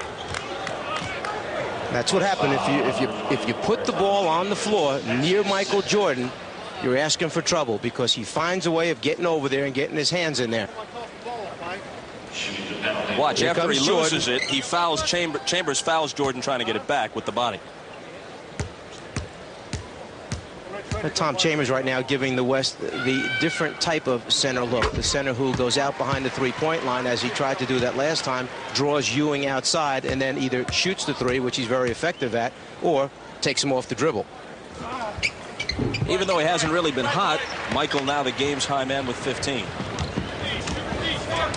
That's what happened if you put the ball on the floor near Michael Jordan. You're asking for trouble because he finds a way of getting over there and getting his hands in there. Watch, after he loses it, he fouls Chambers fouls Jordan trying to get it back with the body. Tom Chambers right now giving the West the different type of center look. The center who goes out behind the three-point line, as he tried to do that last time, draws Ewing outside and then either shoots the three, which he's very effective at, or takes him off the dribble. Even though he hasn't really been hot, Michael now the game's high man with 15.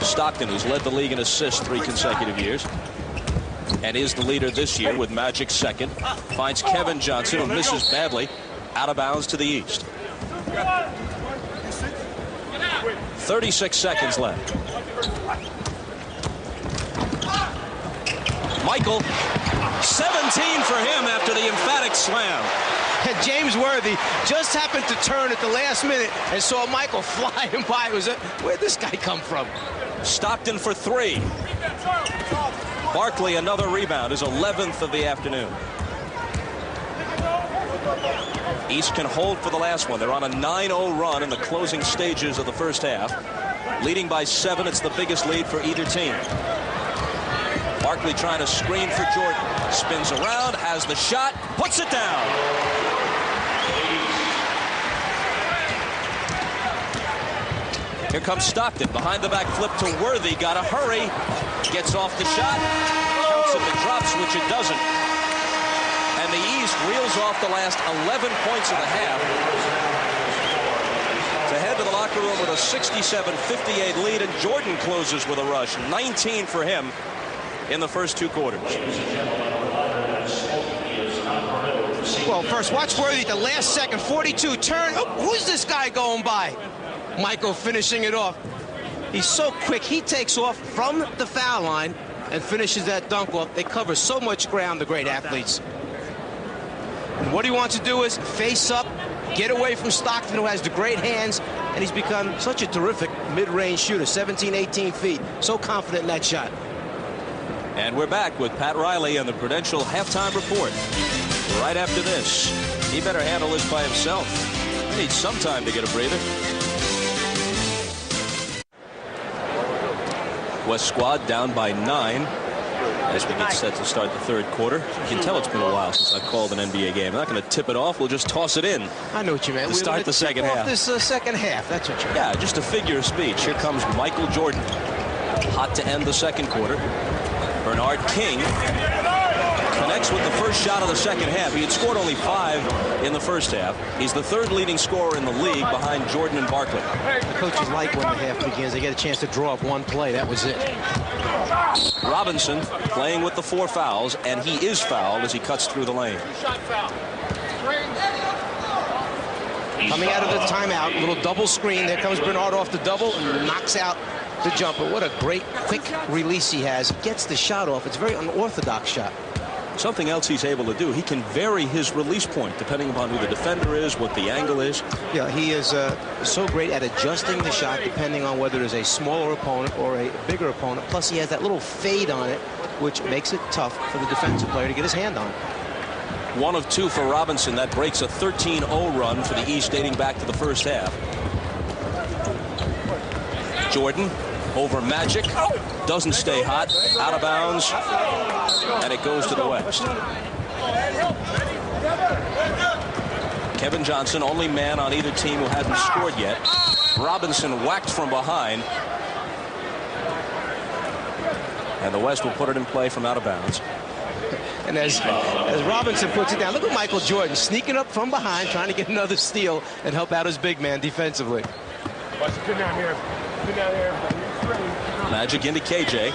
Stockton, who's led the league in assists 3 consecutive years and is the leader this year with Magic second, finds Kevin Johnson, who misses badly, out of bounds to the east. 36 seconds left. Michael, 17 for him after the emphatic slam. And James Worthy just happened to turn at the last minute and saw Michael flying by. Where'd this guy come from? Stockton for 3. Barkley, another rebound, his 11th of the afternoon. East can hold for the last one. They're on a 9-0 run in the closing stages of the first half. Leading by 7, it's the biggest lead for either team. Barkley trying to screen for Jordan. Spins around, has the shot, puts it down. Here comes Stockton, behind the back flip to Worthy, gotta hurry. Gets off the shot, counts if it drops, which it doesn't. And the East reels off the last 11 points of the half to head to the locker room with a 67-58 lead, and Jordan closes with a rush. 19 for him in the first 2 quarters. Well, first, watch Worthy at the last second, 42 turn. Oh, who's this guy going by? Michael finishing it off. He's so quick. He takes off from the foul line and finishes that dunk off. They cover so much ground, the great athletes. And what he wants to do is face up, get away from Stockton, who has the great hands, and he's become such a terrific mid-range shooter, 17, 18 feet. So confident in that shot. And we're back with Pat Riley and the Prudential halftime report. Right after this, he better handle this by himself. He needs some time to get a breather. West squad down by 9 as we get set to start the 3rd quarter. You can tell it's been a while since I've called an NBA game. I'm not going to tip it off. We'll just toss it in. I know what you meant. To start the second half. This second half. That's what you meant. Yeah, just a figure of speech. Here comes Michael Jordan. Hot to end the 2nd quarter. Bernard King connects with the first shot of the 2nd half. He had scored only 5 in the 1st half. He's the 3rd leading scorer in the league behind Jordan and Barkley. The coaches like when the half begins. They get a chance to draw up one play. That was it. Robinson playing with the 4 fouls, and he is fouled as he cuts through the lane. Coming out of the timeout, little double screen. There comes Bernard off the double and knocks out the jumper. What a great quick release he has. He gets the shot off. It's a very unorthodox shot. Something else he's able to do, he can vary his release point depending upon who the defender is, what the angle is. Yeah, he is so great at adjusting the shot depending on whether it's a smaller opponent or a bigger opponent. Plus, he has that little fade on it, which makes it tough for the defensive player to get his hand on. 1 of 2 for Robinson. That breaks a 13-0 run for the East dating back to the 1st half. Jordan over Magic, doesn't stay hot, out of bounds, and it goes to the West. Kevin Johnson, only man on either team who hasn't scored yet. Robinson whacked from behind, and the West will put it in play from out of bounds. And as Robinson puts it down, look at Michael Jordan sneaking up from behind, trying to get another steal and help out his big man defensively. Get down here. Get down here. Magic into KJ.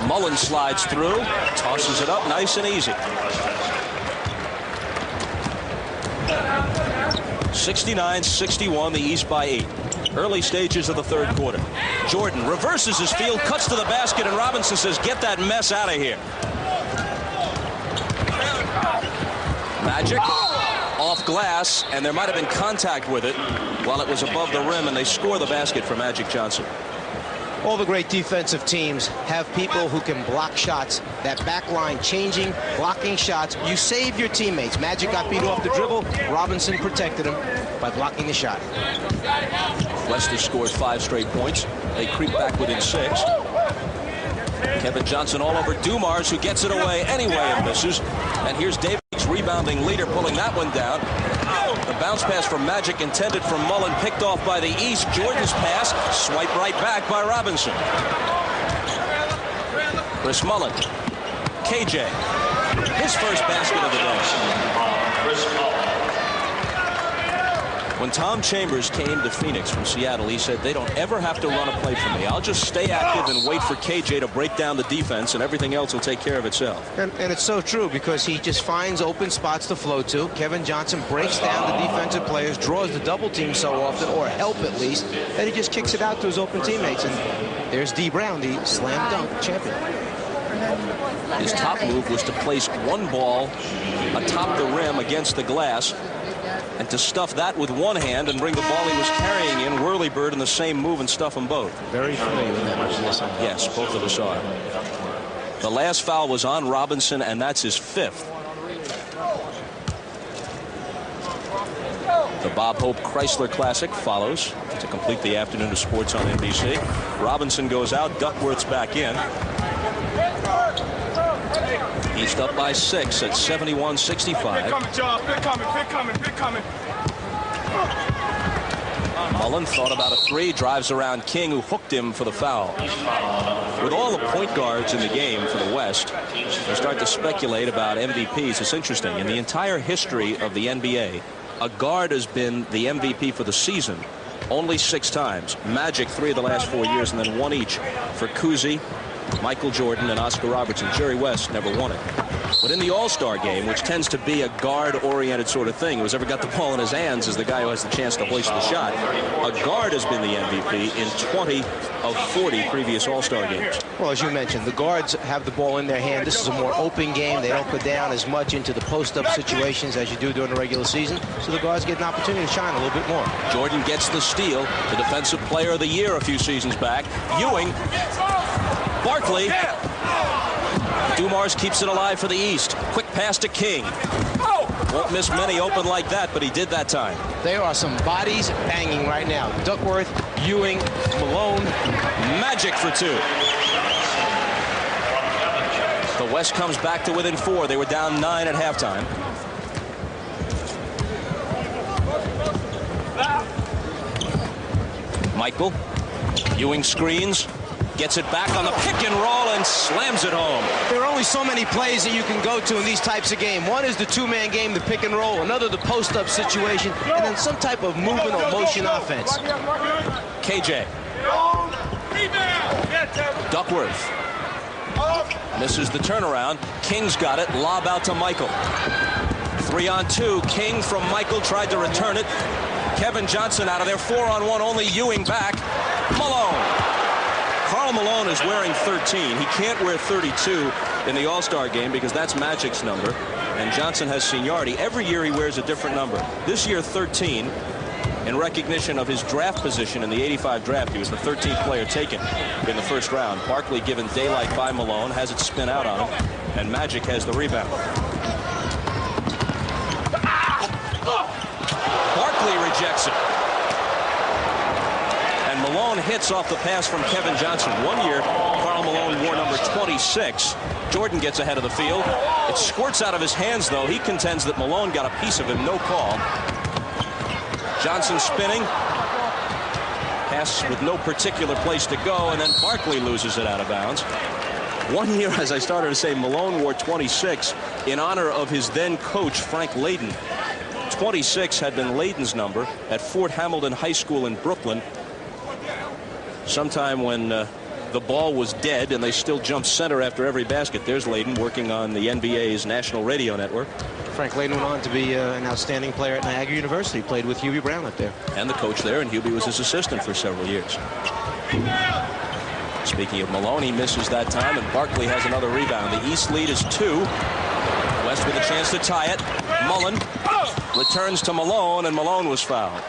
Mullen slides through, tosses it up nice and easy. 69-61, the East by 8. Early stages of the 3rd quarter. Jordan reverses his field, cuts to the basket, and Robinson says, get that mess out of here. Magic off glass, and there might have been contact with it while it was above the rim, and they score the basket for Magic Johnson. All the great defensive teams have people who can block shots. That back line changing, blocking shots. You save your teammates. Magic got beat off the dribble. Robinson protected him by blocking the shot. West has scored 5 straight points. They creep back within 6. Kevin Johnson all over Dumars, who gets it away anyway and misses. And here's Davis, rebounding leader, pulling that one down. The bounce pass from Magic intended for Mullen, picked off by the East. Jordan's pass, swiped right back by Robinson. Chris Mullen. KJ. His first basket of the day. Chris Mullen. When Tom Chambers came to Phoenix from Seattle, he said, they don't ever have to run a play for me. I'll just stay active and wait for KJ to break down the defense, and everything else will take care of itself. And it's so true, because he just finds open spots to flow to. Kevin Johnson breaks down the defensive players, draws the double team so often, or help at least, that he just kicks it out to his open teammates. And there's D. Brown, the slam dunk champion. His top move was to place one ball atop the rim against the glass, and to stuff that with one hand and bring the ball he was carrying in, Whirlybird, in the same move, and stuff them both. Very familiar with that. Yes, both of us are. The last foul was on Robinson, and that's his 5th. The Bob Hope Chrysler Classic follows to complete the afternoon of sports on NBC. Robinson goes out, Duckworth's back in. East up by 6 at 71-65. Big coming, Job. Big coming. Mullen thought about a 3, drives around King, who hooked him for the foul. With all the point guards in the game for the West, they start to speculate about MVPs. It's interesting. In the entire history of the NBA, a guard has been the MVP for the season only 6 times. Magic 3 of the last 4 years, and then 1 each for Cousy, Michael Jordan, and Oscar Robertson. Jerry West never won it. But in the All-Star game, which tends to be a guard-oriented sort of thing, who's ever got the ball in his hands is the guy who has the chance to hoist the shot. A guard has been the MVP in 20 of 40 previous All-Star games. Well, as you mentioned, the guards have the ball in their hand. This is a more open game. They don't go down as much into the post-up situations as you do during the regular season. So the guards get an opportunity to shine a little bit more. Jordan gets the steal, the Defensive Player of the Year a few seasons back. Ewing, Barkley. Dumars keeps it alive for the East. Quick pass to King. Won't miss many open like that, but he did that time. There are some bodies banging right now. Duckworth, Ewing, Malone. Magic for 2. The West comes back to within 4. They were down 9 at halftime. Michael. Ewing screens. Gets it back on the pick and roll and slams it home. There are only so many plays that you can go to in these types of games. One is the 2-man game, the pick and roll. Another, the post-up situation. And then some type of movement or motion offense. KJ. Duckworth. Misses the turnaround. King's got it. Lob out to Michael. 3-on-2. King from Michael tried to return it. Kevin Johnson out of there. 4-on-1. Only Ewing back. Malone. Karl Malone is wearing 13. He can't wear 32 in the All-Star game because that's Magic's number. And Johnson has seniority. Every year he wears a different number. This year 13 in recognition of his draft position in the 85 draft. He was the 13th player taken in the first round. Barkley given daylight by Malone, has it spin out on him, and Magic has the rebound. Barkley rejects it. And Malone hits off the pass from Kevin Johnson. 1 year, Karl Malone wore number 26. Jordan gets ahead of the field. It squirts out of his hands, though. He contends that Malone got a piece of him. No call. Johnson spinning. Pass with no particular place to go, and then Barkley loses it out of bounds. 1 year, as I started to say, Malone wore 26 in honor of his then coach, Frank Layden. 26 had been Layden's number at Fort Hamilton High School in Brooklyn. Sometime when the ball was dead and they still jumped center after every basket. There's Layden working on the NBA's national radio network. Frank Layden went on to be an outstanding player at Niagara University. Played with Hubie Brown up there. And the coach there, and Hubie was his assistant for several years. Speaking of Malone, he misses that time, and Barkley has another rebound. The East lead is 2. West with a chance to tie it. Mullen returns to Malone, and Malone was fouled.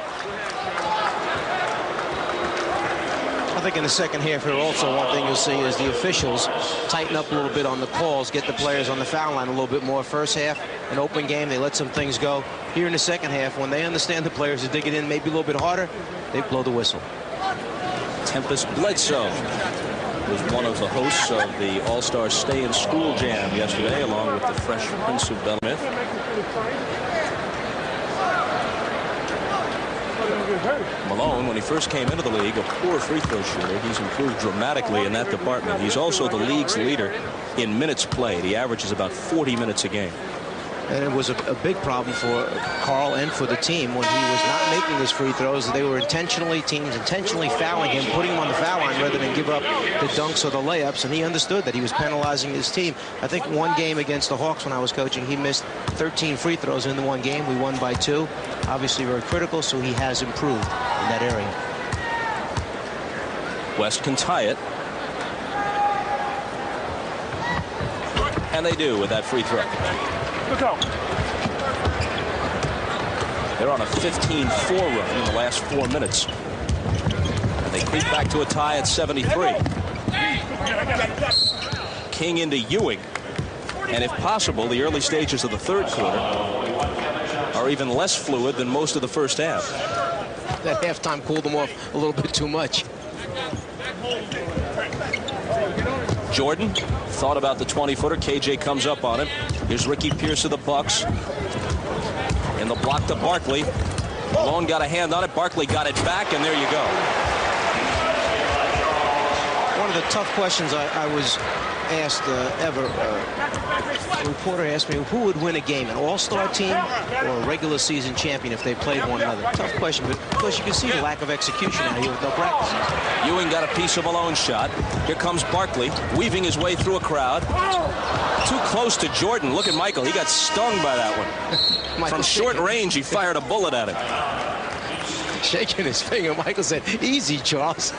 I think in the second half here also one thing you'll see is the officials tighten up a little bit on the calls, get the players on the foul line a little bit more. First half, an open game, they let some things go. Here in the second half, when they understand the players are digging in maybe a little bit harder, they blow the whistle. Tempest Bledsoe was one of the hosts of the All-Star Stay in School Jam yesterday, along with the Fresh Prince of Bel-Air. Malone, when he first came into the league, a poor free throw shooter. He's improved dramatically in that department. He's also the league's leader in minutes played. He averages about 40 minutes a game. And it was a big problem for Karl and for the team when he was not making his free throws. They were teams intentionally fouling him, putting him on the foul line rather than give up the dunks or the layups. And he understood that he was penalizing his team. I think one game against the Hawks when I was coaching, he missed 13 free throws in the one game. We won by 2. Obviously very critical, so he has improved in that area. West can tie it. And they do with that free throw. They're on a 15-4 run in the last 4 minutes. And they creep back to a tie at 73. King into Ewing. And if possible, the early stages of the third quarter are even less fluid than most of the first half. That halftime cooled them off a little bit too much. Jordan thought about the 20-footer. KJ comes up on him. Here's Ricky Pierce of the Bucks. In the block to Barkley. Malone got a hand on it. Barkley got it back, and there you go. One of the tough questions I was asked ever, a reporter asked me, who would win a game, an all-star team or a regular season champion if they played one another? Tough question, but because you can see the lack of execution out here with no practices. Ewing got a piece of Malone's shot. Here comes Barkley, weaving his way through a crowd. Too close to Jordan. Look at Michael. He got stung by that one. From short range, he fired a bullet at him. Shaking his finger, Michael said, easy, Charles.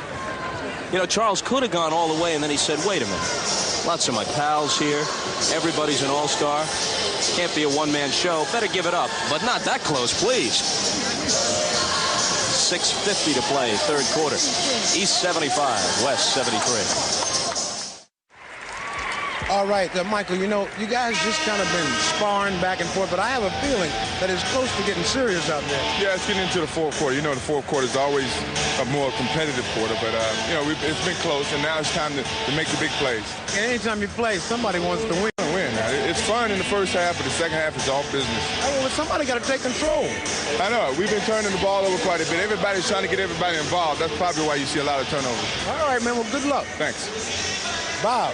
You know, Charles could have gone all the way, and then he said, wait a minute. Lots of my pals here. Everybody's an all-star. Can't be a one-man show. Better give it up. But not that close, please. 6:50 to play, third quarter. East 75, West 73. All right, Michael, you know, you guys just kind of been sparring back and forth, but I have a feeling that it's close to getting serious out there. Yeah, it's getting into the fourth quarter. You know, the fourth quarter is always a more competitive quarter, but, you know, it's been close, and now it's time to make the big plays. And anytime you play, somebody wants to win. It's fun in the first half, but the second half is all business. Oh, well, somebody got to take control. I know. We've been turning the ball over quite a bit. Everybody's trying to get everybody involved. That's probably why you see a lot of turnovers. All right, man. Well, good luck. Thanks. Bob.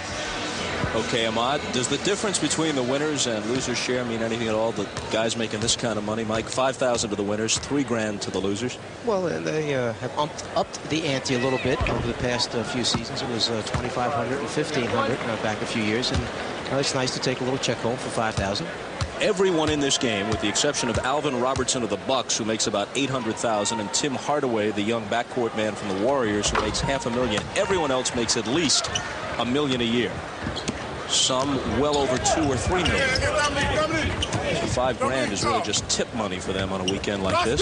Okay, Ahmad, does the difference between the winners and losers share mean anything at all? The guys making this kind of money, Mike, $5,000 to the winners, $3 grand to the losers. Well, they have upped the ante a little bit over the past few seasons. It was $2,500 and $1,500 back a few years, and it's nice to take a little check home for $5,000. Everyone in this game, with the exception of Alvin Robertson of the Bucks, who makes about $800,000, and Tim Hardaway, the young backcourt man from the Warriors, who makes $500,000. Everyone else makes at least $1 million a year. Some well over $2 or $3 million. So $5 grand is really just tip money for them on a weekend like this.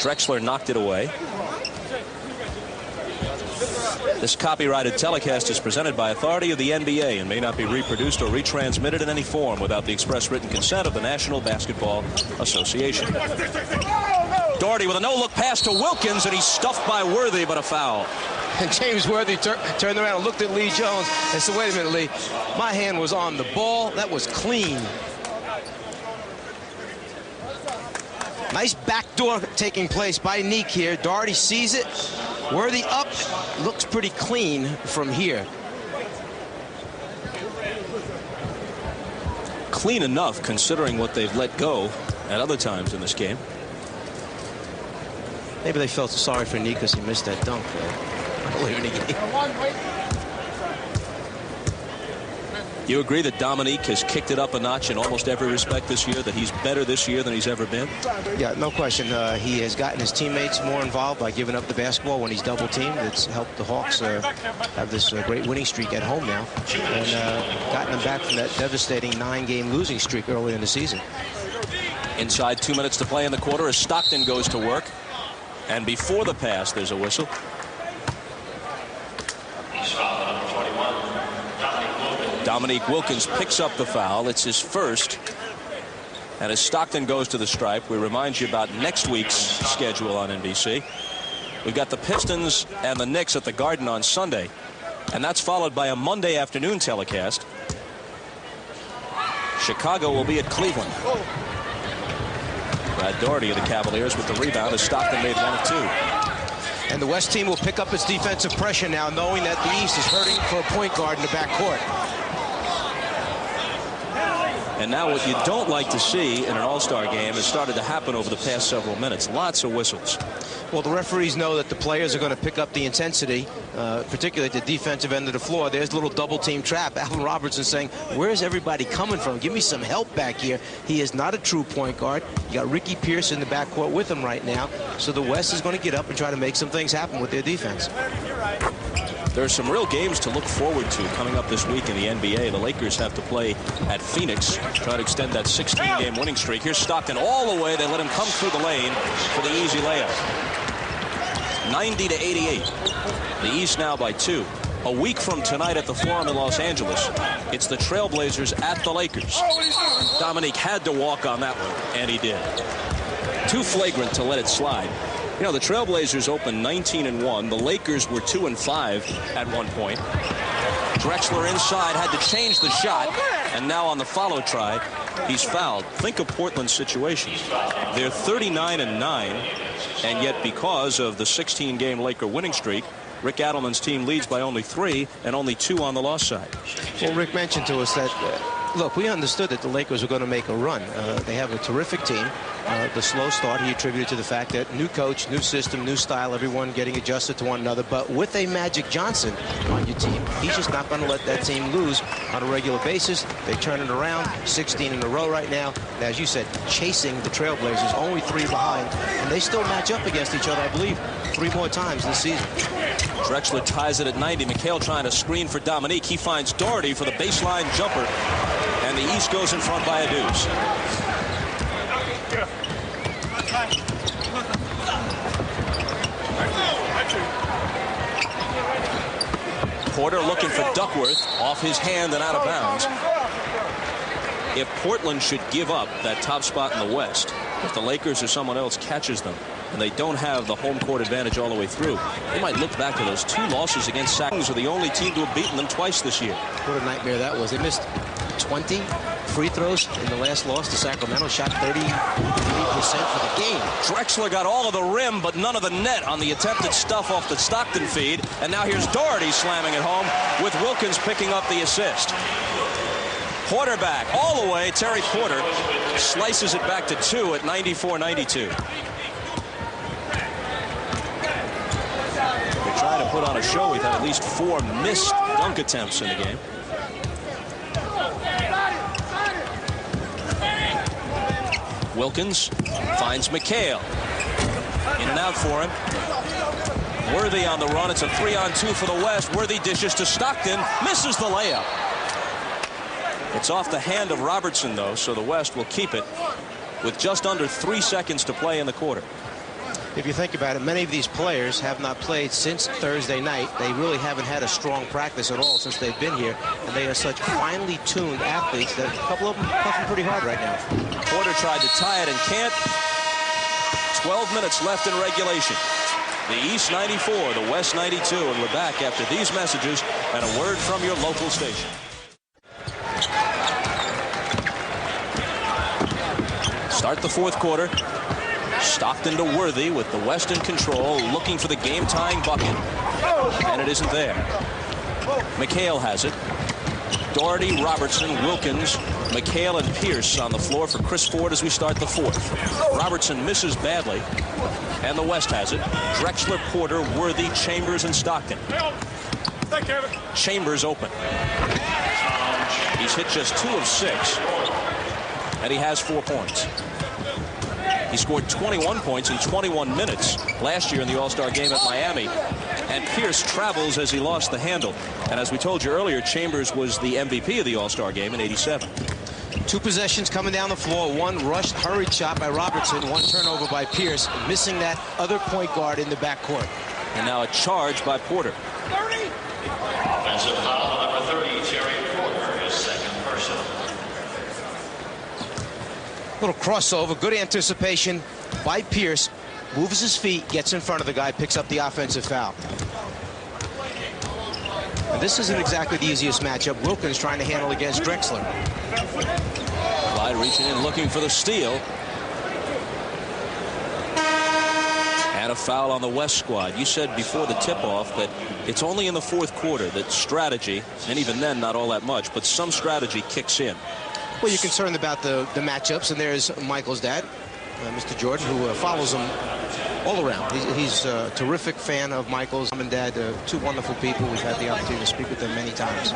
Drexler knocked it away. This copyrighted telecast is presented by authority of the NBA and may not be reproduced or retransmitted in any form without the express written consent of the National Basketball Association. Doherty with a no-look pass to Wilkins, and he's stuffed by Worthy, but a foul. And James Worthy turned around and looked at Lee Jones and said, wait a minute, Lee, my hand was on the ball. That was clean. Nice backdoor taking place by Neek here. Doherty sees it. Worthy up. Looks pretty clean from here. Clean enough considering what they've let go at other times in this game. Maybe they felt sorry for Neek because he missed that dunk earlier in the game. You agree that Dominique has kicked it up a notch in almost every respect this year, that he's better this year than he's ever been? Yeah, no question. He has gotten his teammates more involved by giving up the basketball when he's double teamed. It's helped the Hawks have this great winning streak at home now, and gotten them back from that devastating 9-game losing streak early in the season. Inside 2 minutes to play in the quarter as Stockton goes to work. And before the pass, there's a whistle. Dominique Wilkins picks up the foul. It's his first. And as Stockton goes to the stripe, we remind you about next week's schedule on NBC. We've got the Pistons and the Knicks at the Garden on Sunday. And that's followed by a Monday afternoon telecast. Chicago will be at Cleveland. Brad Doherty of the Cavaliers with the rebound as Stockton made 1 of 2. And the West team will pick up its defensive pressure now, knowing that the East is hurting for a point guard in the backcourt. And now what you don't like to see in an all-star game has started to happen over the past several minutes. Lots of whistles. Well, the referees know that the players are going to pick up the intensity, particularly at the defensive end of the floor. There's a little double-team trap. Alvin Robertson saying, where's everybody coming from? Give me some help back here. He is not a true point guard. You got Ricky Pierce in the backcourt with him right now. So the West is going to get up and try to make some things happen with their defense. There are some real games to look forward to coming up this week in the NBA. The Lakers have to play at Phoenix, try to extend that 16-game winning streak. Here's Stockton all the way. They let him come through the lane for the easy layup. 90-88. The East now by 2. A week from tonight at the Forum in Los Angeles, it's the Trailblazers at the Lakers. Dominique had to walk on that one, and he did. Too flagrant to let it slide. You know, the Trailblazers opened 19-1. The Lakers were 2-5 at one point. Drexler inside, had to change the shot, and now on the follow try, he's fouled. Think of Portland's situation. They're 39-9, and yet because of the 16-game Laker winning streak, Rick Adelman's team leads by only 3 and only 2 on the loss side. Well, Rick mentioned to us that, look, we understood that the Lakers were going to make a run. They have a terrific team. The slow start he attributed to the fact that new coach, new system, new style, everyone getting adjusted to one another. But with a Magic Johnson on your team, he's just not going to let that team lose on a regular basis. They turn it around, 16 in a row right now. And as you said, chasing the Trailblazers, only 3 behind. And they still match up against each other, I believe, 3 more times this season. Drexler ties it at 90. McHale trying to screen for Dominique. He finds Doherty for the baseline jumper. And the East goes in front by a deuce. Porter looking for Duckworth, off his hand and out of bounds. If Portland should give up that top spot in the West, if the Lakers or someone else catches them, and they don't have the home court advantage all the way through, they might look back to those 2 losses against Sacramento. Are the only team to have beaten them twice this year. What a nightmare that was. They missed 20 free throws in the last loss to Sacramento, shot 33% for the game. Drexler got all of the rim, but none of the net on the attempted stuff off the Stockton feed. And now here's Doherty slamming it home with Wilkins picking up the assist. Porter back all the way. Terry Porter slices it back to 2 at 94-92. They're trying to put on a show. We've had at least 4 missed dunk attempts in the game. Wilkins finds McHale. In and out for him. Worthy on the run. It's a 3-on-2 for the West. Worthy dishes to Stockton. Misses the layup. It's off the hand of Robertson, though, so the West will keep it with just under 3 seconds to play in the quarter. If you think about it, many of these players have not played since Thursday night. They really haven't had a strong practice at all since they've been here. And they are such finely tuned athletes that a couple of them are puffing pretty hard right now. Porter tried to tie it and can't. 12 minutes left in regulation. The East 94, the West 92. And we're back after these messages and a word from your local station. Start the 4th quarter. Stockton to Worthy with the West in control, looking for the game-tying bucket. And it isn't there. McHale has it. Doherty, Robertson, Wilkins, McHale, and Pierce on the floor for Chris Ford as we start the 4th. Robertson misses badly, and the West has it. Drexler, Porter, Worthy, Chambers, and Stockton. Chambers open. He's hit just 2 of 6, and he has 4 points. He scored 21 points in 21 minutes last year in the All-Star game at Miami. And Pierce travels as he lost the handle. And as we told you earlier, Chambers was the MVP of the All-Star game in '87. 2 possessions coming down the floor. 1 rushed, hurried shot by Robertson. 1 turnover by Pierce, missing that other point guard in the backcourt. And now a charge by Porter. 30. Offensive foul, number 30, Terry Porter, his 2nd personal. Little crossover, good anticipation by Pierce. Moves his feet, gets in front of the guy, picks up the offensive foul. And this isn't exactly the easiest matchup. Wilkins trying to handle against Drexler. Clyde reaching in, looking for the steal. And a foul on the West squad. You said before the tip-off that it's only in the 4th quarter that strategy, and even then not all that much, but some strategy kicks in. Well, you're concerned about the matchups, and there's Michael's dad, Mr. Jordan, who follows him all around. He's a terrific fan of Michael's. Mom and Dad, 2 wonderful people. We've had the opportunity to speak with them many times.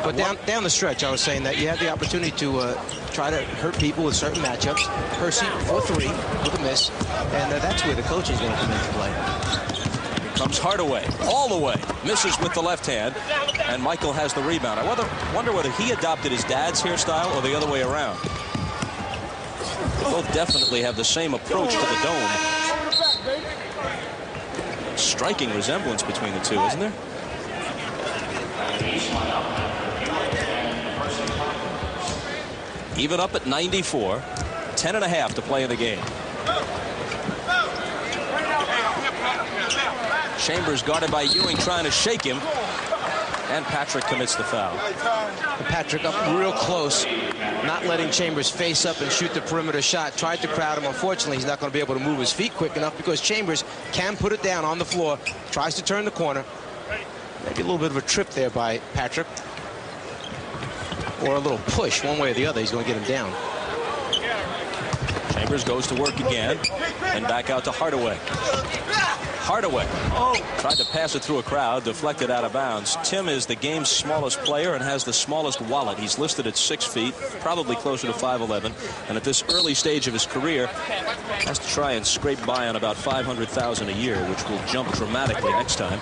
But down the stretch, I was saying that you have the opportunity to try to hurt people with certain matchups. Percy for 3 with a miss, and that's where the coaching is going to come into play. Comes Hardaway all the way, misses with the left hand, and Michael has the rebound. I wonder whether he adopted his dad's hairstyle or the other way around. They both definitely have the same approach to the dome. Striking resemblance between the 2, isn't there? Even up at 94, 10.5 to play in the game. Chambers guarded by Ewing, trying to shake him. And Patrick commits the foul. Patrick up real close, not letting Chambers face up and shoot the perimeter shot. Tried to crowd him. Unfortunately, he's not going to be able to move his feet quick enough because Chambers can put it down on the floor. Tries to turn the corner. Maybe a little bit of a trip there by Patrick. Or a little push, one way or the other. He's going to get him down. Chambers goes to work again and back out to Hardaway. Hardaway tried to pass it through a crowd, deflected out of bounds. Tim is the game's smallest player and has the smallest wallet. He's listed at 6 feet, probably closer to 5'11", and at this early stage of his career has to try and scrape by on about $500,000 a year, which will jump dramatically next time.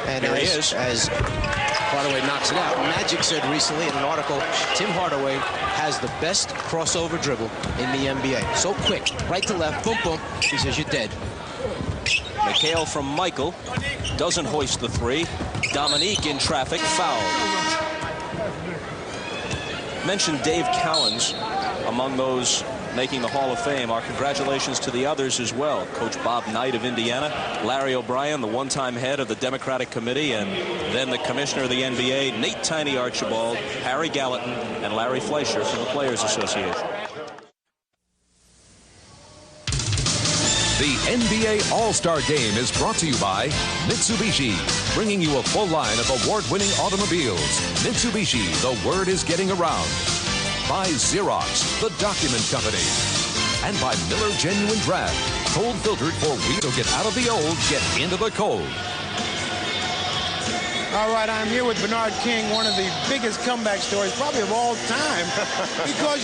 And here he is. As Hardaway knocks it out, Magic said recently in an article, Tim Hardaway has the best crossover dribble in the NBA. So quick, right to left, boom, boom. He says, you're dead. McHale from Michael doesn't hoist the three. Dominique in traffic, foul. Mentioned Dave Cowens among those making the Hall of Fame. Our congratulations to the others as well. Coach Bob Knight of Indiana, Larry O'Brien, the one-time head of the Democratic Committee, and then the commissioner of the NBA, Nate Tiny Archibald, Harry Gallatin, and Larry Fleischer from the Players Association. The NBA All-Star Game is brought to you by Mitsubishi, bringing you a full line of award-winning automobiles. Mitsubishi, the word is getting around. By Xerox, the document company. And by Miller Genuine Draft, cold filtered for we to get out of the old, get into the cold. All right, I'm here with Bernard King, one of the biggest comeback stories probably of all time, because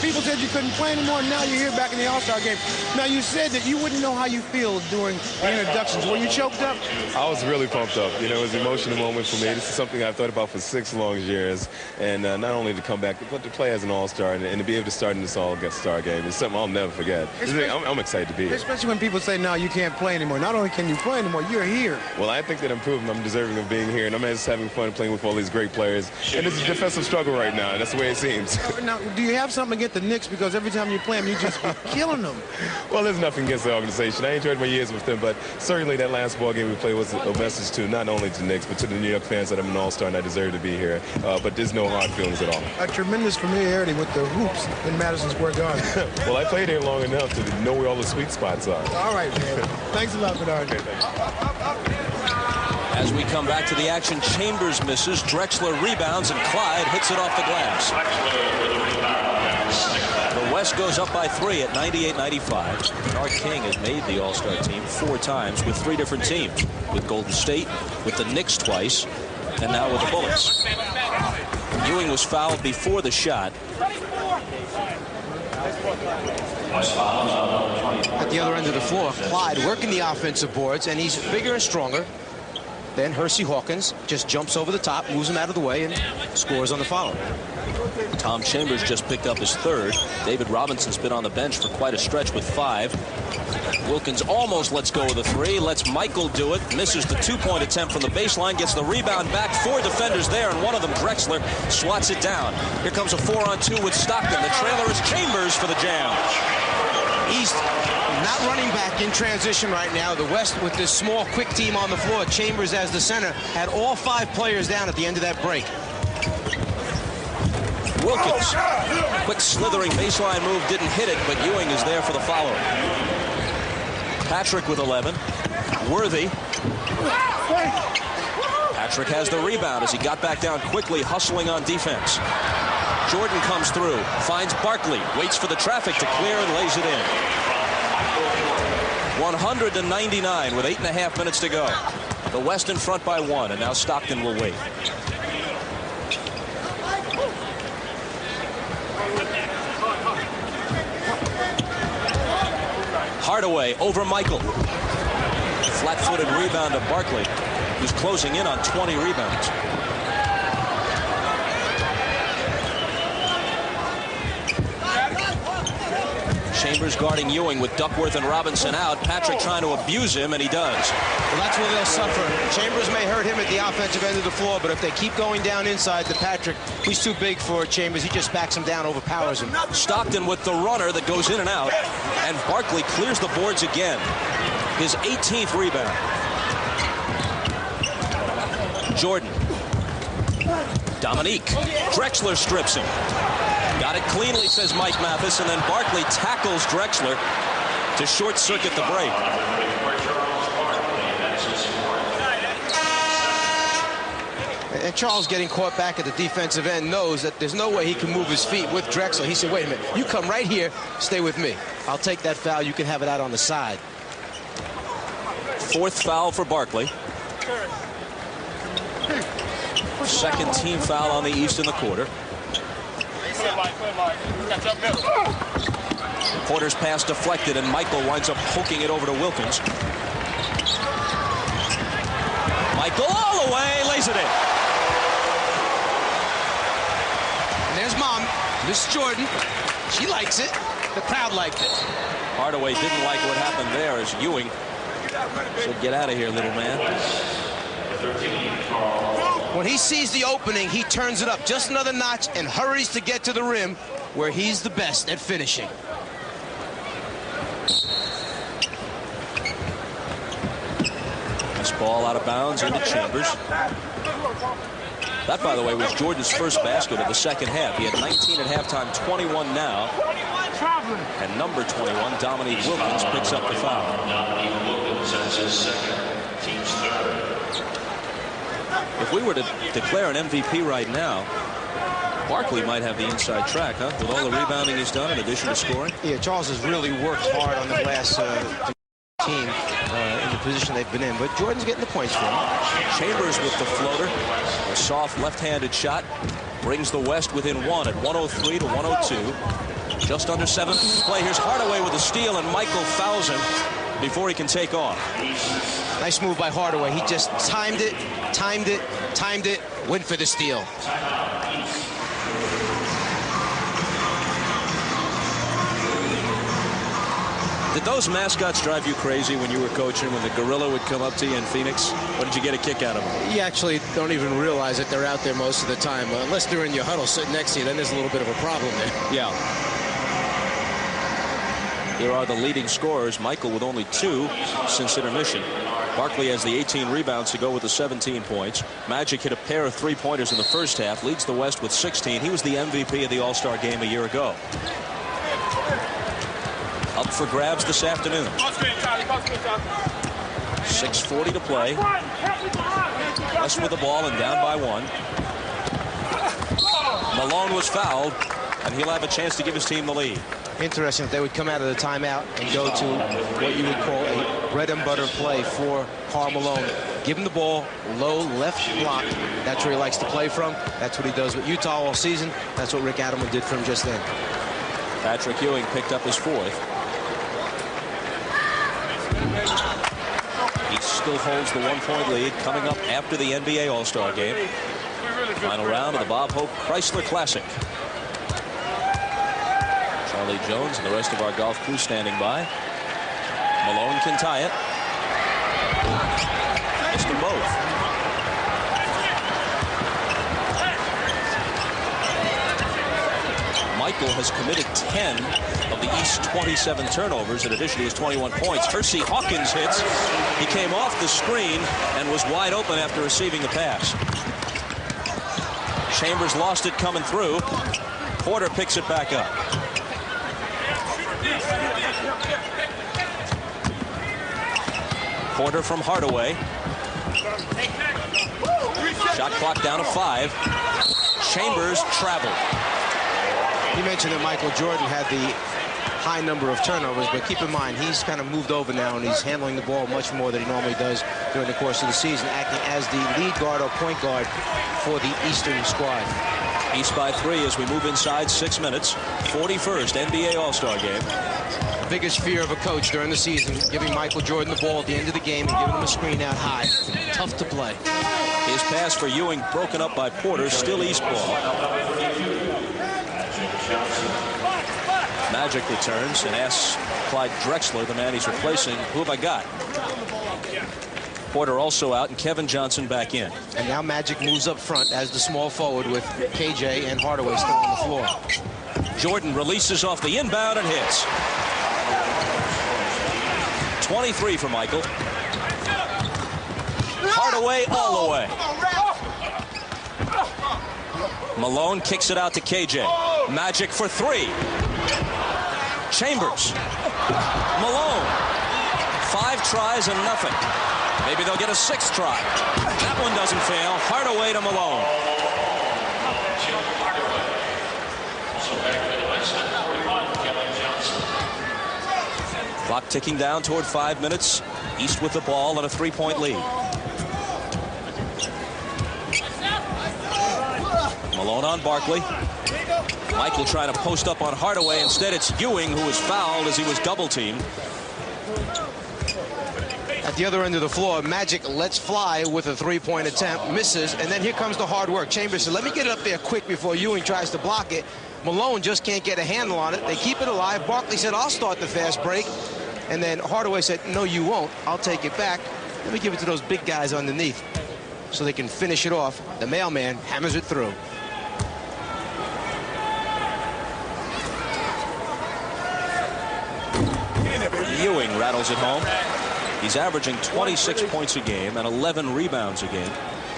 people said you couldn't play anymore, and now you're here back in the All-Star game. Now, you said that you wouldn't know how you feel during the introductions. Were you choked up? I was really pumped up. You know, it was an emotional moment for me. This is something I've thought about for 6 long years, and not only to come back, but to play as an All-Star and to be able to start in this All-Star game is something I'll never forget. I'm excited to be here. Especially when people say, no, you can't play anymore. Not only can you play anymore, you're here. Well, I think that I'm proving I'm deserving of being here, and I'm just having fun playing with all these great players. And it's a defensive struggle right now. That's the way it seems. Now, do you have something against the Knicks? Because every time you play them, you just be killing them. Well, there's nothing against the organization. I enjoyed my years with them, but certainly that last ball game we played was a message to not only to the Knicks, but to the New York fans that I'm an All-Star and I deserve to be here. But there's no hard feelings at all. A tremendous familiarity with the hoops in Madison Square Garden. Well, I played here long enough to know where all the sweet spots are. All right, man. Thanks a lot, Bernard. Okay, thanks. As we come back to the action, Chambers misses, Drexler rebounds, and Clyde hits it off the glass. The West goes up by 3 at 98-95. Bernard King has made the All-Star team 4 times with 3 different teams, with Golden State, with the Knicks twice, and now with the Bullets. Ewing was fouled before the shot. At the other end of the floor, Clyde working the offensive boards, and he's bigger and stronger. Then Hersey Hawkins just jumps over the top, moves him out of the way, and scores on the follow. Tom Chambers just picked up his 3rd. David Robinson's been on the bench for quite a stretch with 5. Wilkins almost lets go of the 3, lets Michael do it, misses the 2-point attempt from the baseline, gets the rebound back, 4 defenders there, and one of them, Drexler, swats it down. Here comes a 4-on-2 with Stockton. The trailer is Chambers for the jam. East not running back in transition right now. The West with this small, quick team on the floor. Chambers as the center had all 5 players down at the end of that break. Wilkins, quick slithering baseline move, didn't hit it, but Ewing is there for the follow. Patrick with 11. Worthy. Patrick has the rebound as he got back down quickly, hustling on defense. Jordan comes through, finds Barkley, waits for the traffic to clear and lays it in. 100-99 with 8.5 minutes to go. The West in front by 1, and now Stockton will wait. Hardaway over Michael. Flat-footed rebound to Barkley, who's closing in on 20 rebounds. Chambers guarding Ewing with Duckworth and Robinson out. Patrick trying to abuse him, and he does. Well, that's where they'll suffer. Chambers may hurt him at the offensive end of the floor, but if they keep going down inside to Patrick, he's too big for Chambers. He just backs him down, overpowers him. Stockton with the runner that goes in and out, and Barkley clears the boards again. His 18th rebound. Jordan Dominique. Drexler strips him. Got it cleanly, says Mike Mathis, and then Barkley tackles Drexler to short-circuit the break. And Charles, getting caught back at the defensive end, knows that there's no way he can move his feet with Drexler. He said, wait a minute, you come right here, stay with me. I'll take that foul. You can have it out on the side. Fourth foul for Barkley. Second team foul on the East in the quarter. Porter's pass deflected, and Michael winds up poking it over to Wilkins. Michael all the way, lays it in. And there's Mom, Miss Jordan. She likes it. The crowd liked it. Hardaway didn't like what happened there as Ewing said, get out of here, little man. When he sees the opening, he turns it up just another notch and hurries to get to the rim, where he's the best at finishing. This ball out of bounds into Chambers. That, by the way, was Jordan's first basket of the second half. He had 19 at halftime, 21 now. And number 21, Dominique Wilkins, picks up the foul. Dominique Wilkins, that's his second, team's third. If we were to declare an MVP right now, Barkley might have the inside track, huh? With all the rebounding he's done in addition to scoring. Yeah, Charles has really worked hard on the glass team in the position they've been in. But Jordan's getting the points for him. Chambers with the floater. A soft left-handed shot. Brings the West within one at 103 to 102. Just under 7 minutes to play. Here's Hardaway with a steal, and Michael fouls him before he can take off. Nice move by Hardaway. He just timed it, went for the steal. Did those mascots drive you crazy when you were coaching, when the gorilla would come up to you in Phoenix? Or did you get a kick out of them? You actually don't even realize that they're out there most of the time. Unless they're in your huddle sitting next to you, then there's a little bit of a problem there. Yeah. Here are the leading scorers. Michael with only 2 since intermission. Barkley has the 18 rebounds to go with the 17 points. Magic hit a pair of 3-pointers in the first half. Leads the West with 16. He was the MVP of the All-Star game a year ago. Up for grabs this afternoon. 6:40 to play. West with the ball and down by 1. Malone was fouled, and he'll have a chance to give his team the lead. Interesting if they would come out of the timeout and go to what you would call a bread and butter play for Karl Malone. Give him the ball, low left block. That's where he likes to play from. That's what he does with Utah all season. That's what Rick Adelman did for him just then. Patrick Ewing picked up his 4th. He still holds the 1-point lead coming up after the NBA All-Star game. Final round of the Bob Hope Chrysler Classic. Charlie Jones and the rest of our golf crew standing by. Malone can tie it. Missed them both. Michael has committed 10 of the East's 27 turnovers. In addition to his 21 points, Hersey Hawkins hits. He came off the screen and was wide open after receiving the pass. Chambers lost it coming through. Porter picks it back up. Porter from Hardaway. Shot clock down to 5. Chambers traveled. You mentioned that Michael Jordan had the high number of turnovers, but keep in mind, he's kind of moved over now, and he's handling the ball much more than he normally does during the course of the season, acting as the lead guard or point guard for the Eastern squad. East by 3 as we move inside 6 minutes. 41st NBA All-Star game. The biggest fear of a coach during the season, giving Michael Jordan the ball at the end of the game and giving him a screen out high. Tough to play. His pass for Ewing broken up by Porter. Still East ball. Magic returns and asks Clyde Drexler, the man he's replacing, who have I got? Porter also out and Kevin Johnson back in. And now Magic moves up front as the small forward with KJ and Hardaway still on the floor. Jordan releases off the inbound and hits. 23 for Michael. Hardaway all the way. Malone kicks it out to KJ. Magic for three. Chambers. Malone. 5 tries and nothing. Maybe they'll get a 6th try. That one doesn't fail. Hardaway to Malone. Clock ticking down toward 5 minutes. East with the ball and a 3-point lead. Malone on Barkley. Michael trying to post up on Hardaway. Instead, it's Ewing who was fouled as he was double-teamed. At the other end of the floor, Magic lets fly with a 3-point attempt, misses, and then here comes the hard work. Chambers said, let me get it up there quick before Ewing tries to block it. Malone just can't get a handle on it. They keep it alive. Barkley said, I'll start the fast break. And then Hardaway said, no, you won't. I'll take it back. Let me give it to those big guys underneath so they can finish it off. The mailman hammers it through. Ewing rattles it home. He's averaging 26 points a game and 11 rebounds a game.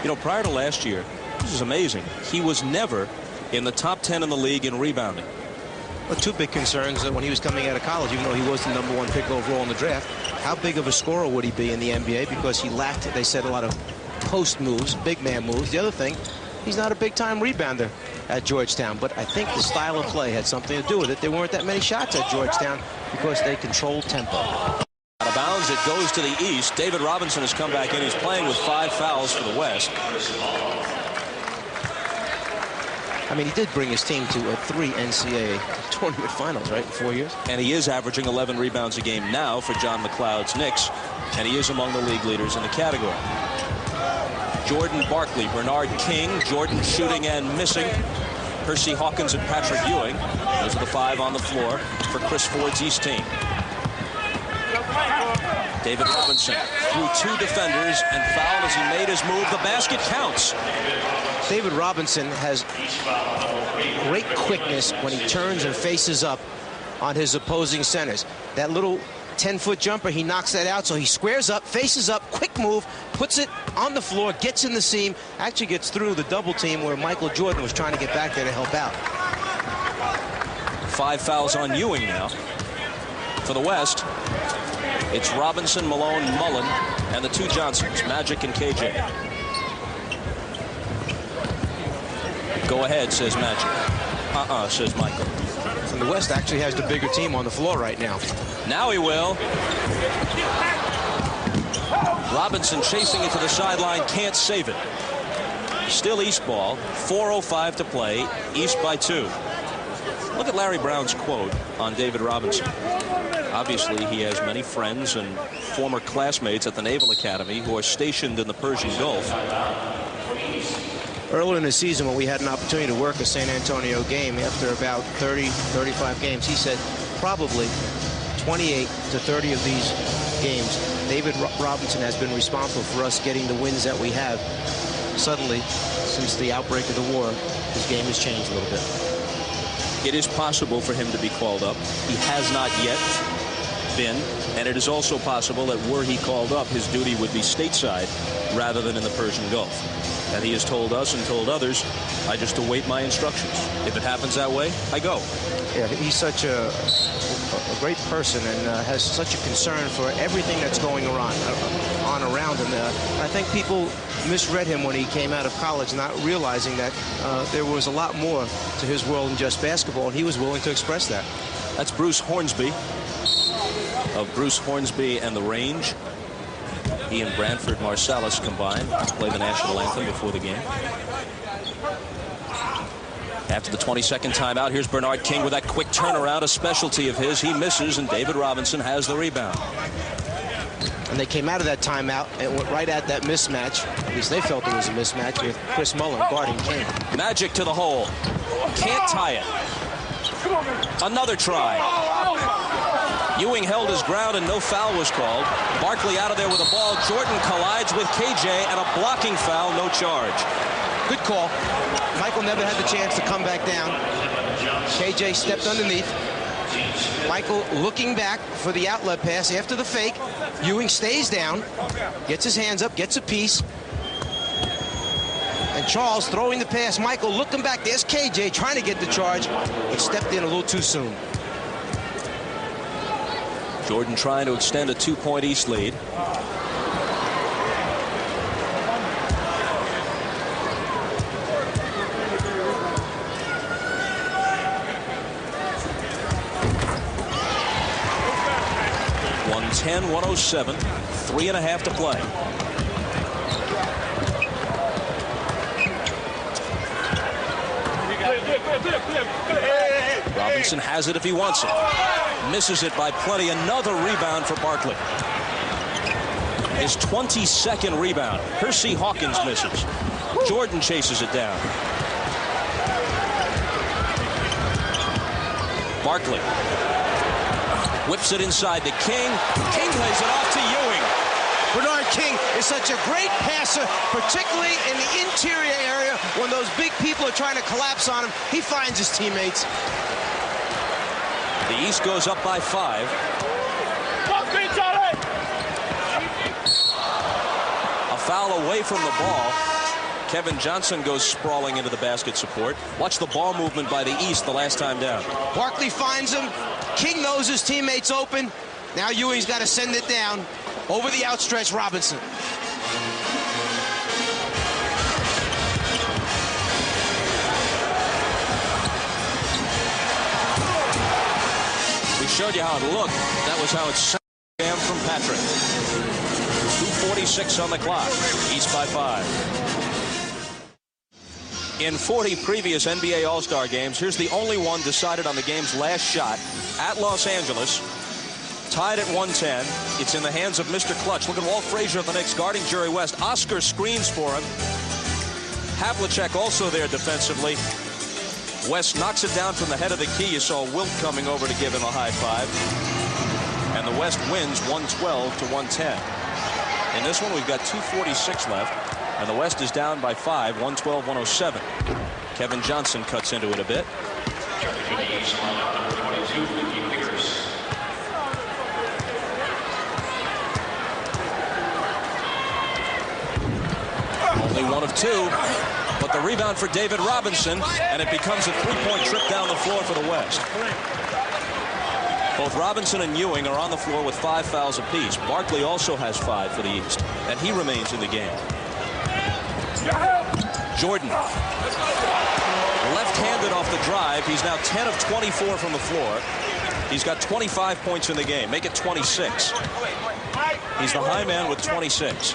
You know, prior to last year, this is amazing. He was never in the top 10 in the league in rebounding. Well, 2 big concerns that when he was coming out of college, even though he was the #1 pick overall in the draft, how big of a scorer would he be in the NBA? Because he lacked, they said, a lot of post moves, big man moves. The other thing, he's not a big-time rebounder at Georgetown, but I think the style of play had something to do with it. There weren't that many shots at Georgetown because they controlled tempo. Out of bounds, it goes to the east. David Robinson has come back in. He's playing with 5 fouls for the West. I mean, he did bring his team to 3 NCAA tournament finals, right, in 4 years? And he is averaging 11 rebounds a game now for John McLeod's Knicks, and he is among the league leaders in the category. Jordan Barkley, Bernard King, Jordan shooting and missing. Percy Hawkins and Patrick Ewing. Those are the 5 on the floor for Chris Ford's East team. David Robinson through 2 defenders and fouled as he made his move. The basket counts. David Robinson has great quickness when he turns and faces up on his opposing centers. That little 10-foot jumper, he knocks that out, so he squares up, faces up, quick move, puts it on the floor, gets in the seam, actually gets through the double team where Michael Jordan was trying to get back there to help out. 5 fouls on Ewing now. For the West, it's Robinson, Malone, Mullen, and the 2 Johnsons, Magic and KJ. Go ahead, says Magic. Says Michael. And the West actually has the bigger team on the floor right now. Now he will. Robinson chasing it to the sideline, can't save it. Still East ball, 4:05 to play, East by 2. Look at Larry Brown's quote on David Robinson. Obviously, he has many friends and former classmates at the Naval Academy who are stationed in the Persian Gulf. Earlier in the season, when we had an opportunity to work a San Antonio game, after about 30, 35 games, he said probably 28 to 30 of these games, David Robinson has been responsible for us getting the wins that we have. Suddenly, since the outbreak of the war, his game has changed a little bit. It is possible for him to be called up. He has not yet been, and it is also possible that were he called up, his duty would be stateside rather than in the Persian Gulf. And he has told us and told others, I just await my instructions. If it happens that way, I go. Yeah, he's such a great person and has such a concern for everything that's going on around him. I think people misread him when he came out of college, not realizing that there was a lot more to his world than just basketball, and he was willing to express that. That's Bruce Hornsby of Bruce Hornsby and the Range. He and Branford Marsalis combined to play the national anthem before the game. After the 22nd timeout, here's Bernard King with that quick turnaround, a specialty of his. He misses, and David Robinson has the rebound. And they came out of that timeout and went right at that mismatch. At least they felt it was a mismatch with Chris Mullen guarding King. Magic to the hole. Can't tie it. Another try. Ewing held his ground and no foul was called. Barkley out of there with the ball. Jordan collides with KJ and a blocking foul, no charge. Good call. Michael never had the chance to come back down. KJ stepped underneath. Michael looking back for the outlet pass after the fake. Ewing stays down, gets his hands up, gets a piece. And Charles throwing the pass. Michael looking back. There's KJ trying to get the charge, but stepped in a little too soon. Jordan trying to extend a 2-point East lead. (110, 107), 3.5 to play. Robinson has it if he wants it. Misses it by plenty. Another rebound for Barkley. His 22nd rebound. Hersey Hawkins misses. Jordan chases it down. Barkley whips it inside to King. King lays it off to Ewing. Bernard King is such a great passer, particularly in the interior area when those big people are trying to collapse on him. He finds his teammates. The East goes up by 5. A foul away from the ball. Kevin Johnson goes sprawling into the basket support. Watch the ball movement by the East the last time down. Barkley finds him. King knows his teammates open. Now Ewing's got to send it down over the outstretched Robinson. We showed you how it looked. That was how it sounded from Patrick. 2:46 on the clock. East by 5. In 40 previous NBA All-Star games, here's the only one decided on the game's last shot at Los Angeles. Tied at 110. It's in the hands of Mr. Clutch. Look at Walt Frazier of the Knicks guarding Jerry West. Oscar screens for him. Havlicek also there defensively. West knocks it down from the head of the key. You saw Wilt coming over to give him a high five. And the West wins 112 to 110. In this one, we've got 2:46 left. And the West is down by 5, 112-107. Kevin Johnson cuts into it a bit. Only 1 of 2, but the rebound for David Robinson, and it becomes a 3-point trip down the floor for the West. Both Robinson and Ewing are on the floor with 5 fouls apiece. Barkley also has 5 for the East, and he remains in the game. Jordan, left-handed off the drive. He's now 10 of 24 from the floor. He's got 25 points in the game. Make it 26. He's the high man with 26.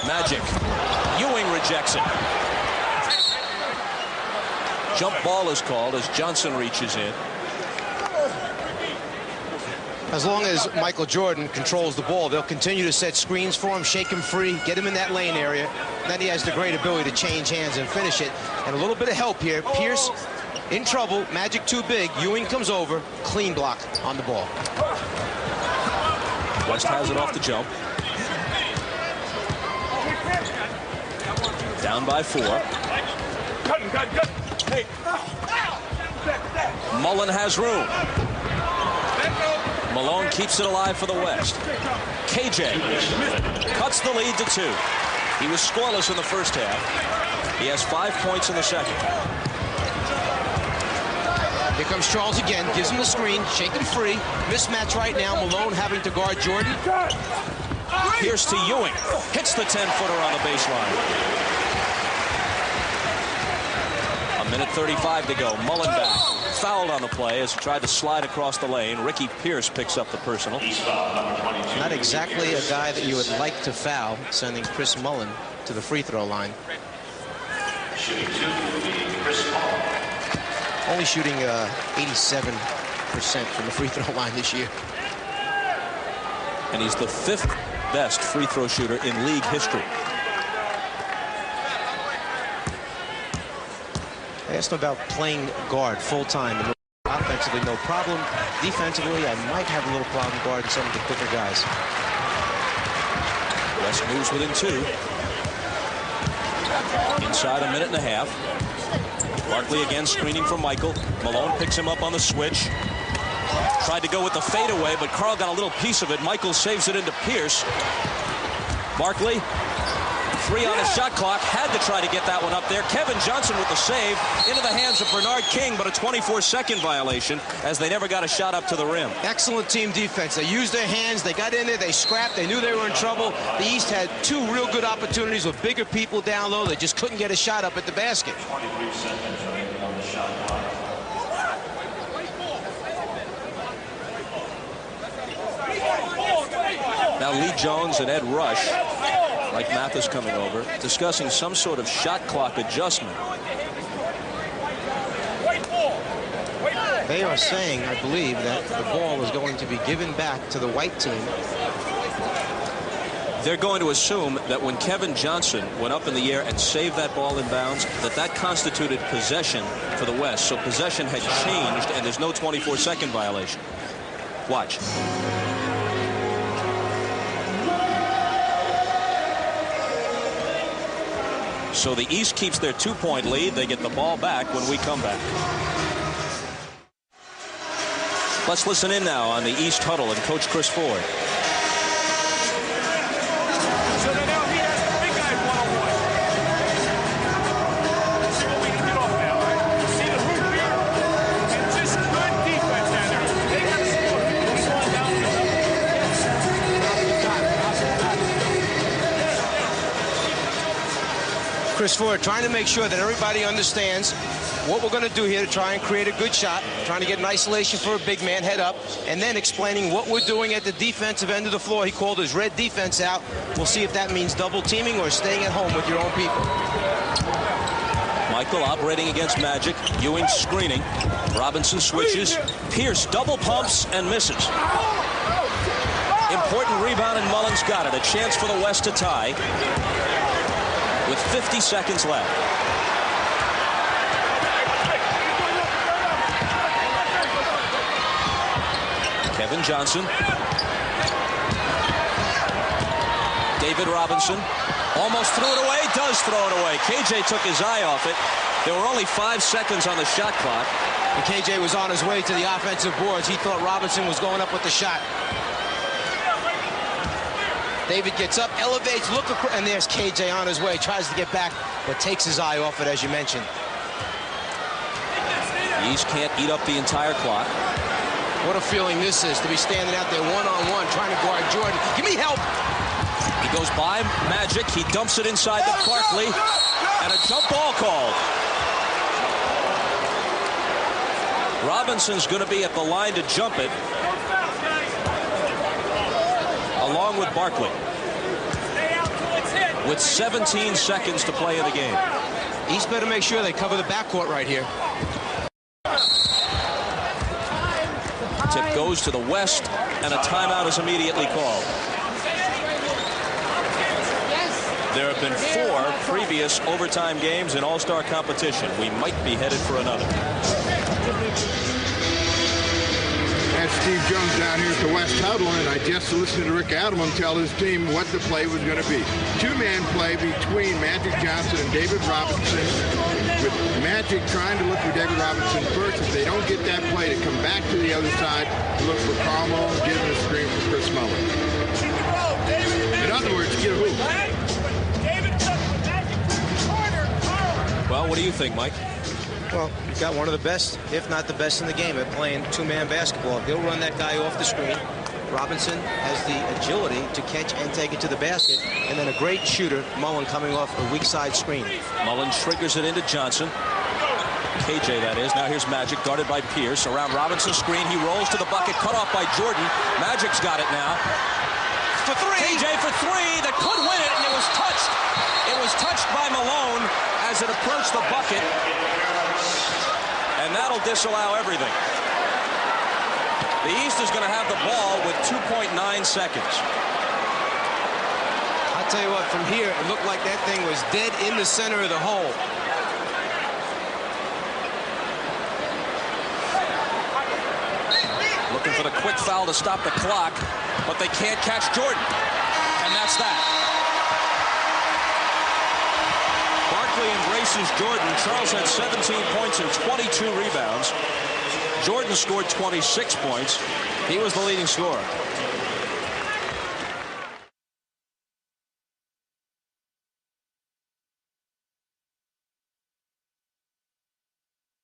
Magic. Ewing rejects it. Jump ball is called as Johnson reaches in. As long as Michael Jordan controls the ball, they'll continue to set screens for him, shake him free, get him in that lane area. Then he has the great ability to change hands and finish it. And a little bit of help here. Pierce in trouble. Magic too big. Ewing comes over. Clean block on the ball. West has it off the jump. Down by 4. Mullen has room. Malone keeps it alive for the West. KJ cuts the lead to 2. He was scoreless in the first half. He has 5 points in the second. Here comes Charles again. Gives him the screen. Shake him free. Mismatch right now. Malone having to guard Jordan. Here's to Ewing. Hits the 10-footer on the baseline. 1:35 to go. Mullen back. Fouled on the play as he tried to slide across the lane. Ricky Pierce picks up the personal. Not exactly a guy that you would like to foul, sending Chris Mullen to the free throw line. Only shooting 87% from the free throw line this year. And he's the 5th best free throw shooter in league history. I asked him about playing guard full-time. Offensively, no problem. Defensively, I might have a little problem guarding some of the quicker guys. West moves within 2. Inside a minute and a half. Barkley again screening from Michael. Malone picks him up on the switch. Tried to go with the fadeaway, but Carl got a little piece of it. Michael saves it into Pierce. Barkley, 3 on his shot clock, had to try to get that one up there. Kevin Johnson with the save into the hands of Bernard King, but a 24-second violation as they never got a shot up to the rim. Excellent team defense. They used their hands, they got in there, they scrapped, they knew they were in trouble. The East had 2 real good opportunities with bigger people down low. They just couldn't get a shot up at the basket. 23 seconds remaining on the shot clock. Now Lee Jones and Ed Rush, Mike Mathis coming over, discussing some sort of shot clock adjustment. They are saying, I believe, that the ball is going to be given back to the white team. They're going to assume that when Kevin Johnson went up in the air and saved that ball in bounds, that constituted possession for the West. So possession had changed, and there's no 24-second violation. Watch. So the East keeps their 2-point lead. They get the ball back when we come back. Let's listen in now on the East huddle and Coach Chris Ford. So now he has the big guy one-on-one. See what we can get off now, right? See the hoop here? And just good defense down there. They got to score. He's going down the Chris Ford trying to make sure that everybody understands what we're going to do here to try and create a good shot, trying to get an isolation for a big man, head up, and then explaining what we're doing at the defensive end of the floor. He called his red defense out. We'll see if that means double teaming or staying at home with your own people. Michael operating against Magic. Ewing screening. Robinson switches. Pierce double pumps and misses. Important rebound, and Mullins got it. A chance for the West to tie with 50 seconds left. Kevin Johnson. David Robinson almost threw it away, does throw it away. KJ took his eye off it. There were only 5 seconds on the shot clock. And KJ was on his way to the offensive boards. He thought Robinson was going up with the shot. David gets up, elevates, look, and there's KJ on his way. Tries to get back, but takes his eye off it, as you mentioned. The East can't eat up the entire clock. What a feeling this is, to be standing out there one-on-one, trying to guard Jordan. Give me help! He goes by Magic. He dumps it inside the Barkley, and a jump ball called. Robinson's going to be at the line to jump it, along with Barkley, with 17 seconds to play in the game. East better make sure they cover the backcourt right here. Tip goes to the West, and a timeout is immediately called. There have been 4 previous overtime games in All-Star competition. We might be headed for another. That's Steve Jones down here at the West Huddle, and I just listened to Rick Adelman tell his team what the play was going to be. 2-man play between Magic Johnson and David Robinson, with Magic trying to look for David Robinson first. If they don't get that play, to come back to the other side, look for Karl Malone, giving a screen for Chris Mullins. In other words, get a hoop. Well, what do you think, Mike? Well, you've got one of the best, if not the best in the game at playing 2-man basketball. They'll run that guy off the screen. Robinson has the agility to catch and take it to the basket. And then a great shooter, Mullen, coming off a weak side screen. Mullen triggers it into Johnson. KJ, that is. Now here's Magic, guarded by Pierce. Around Robinson's screen, he rolls to the bucket, cut off by Jordan. Magic's got it now. For 3. KJ for 3, that could win it, and it was touched. It was touched by Malone as it approached the bucket. And that'll disallow everything. The East is going to have the ball with 2.9 seconds. I'll tell you what, from here, it looked like that thing was dead in the center of the hole. Looking for the quick foul to stop the clock, but they can't catch Jordan. And that's that. Barkley embraces Jordan. Charles had 17 points and 22 rebounds. Jordan scored 26 points. He was the leading scorer.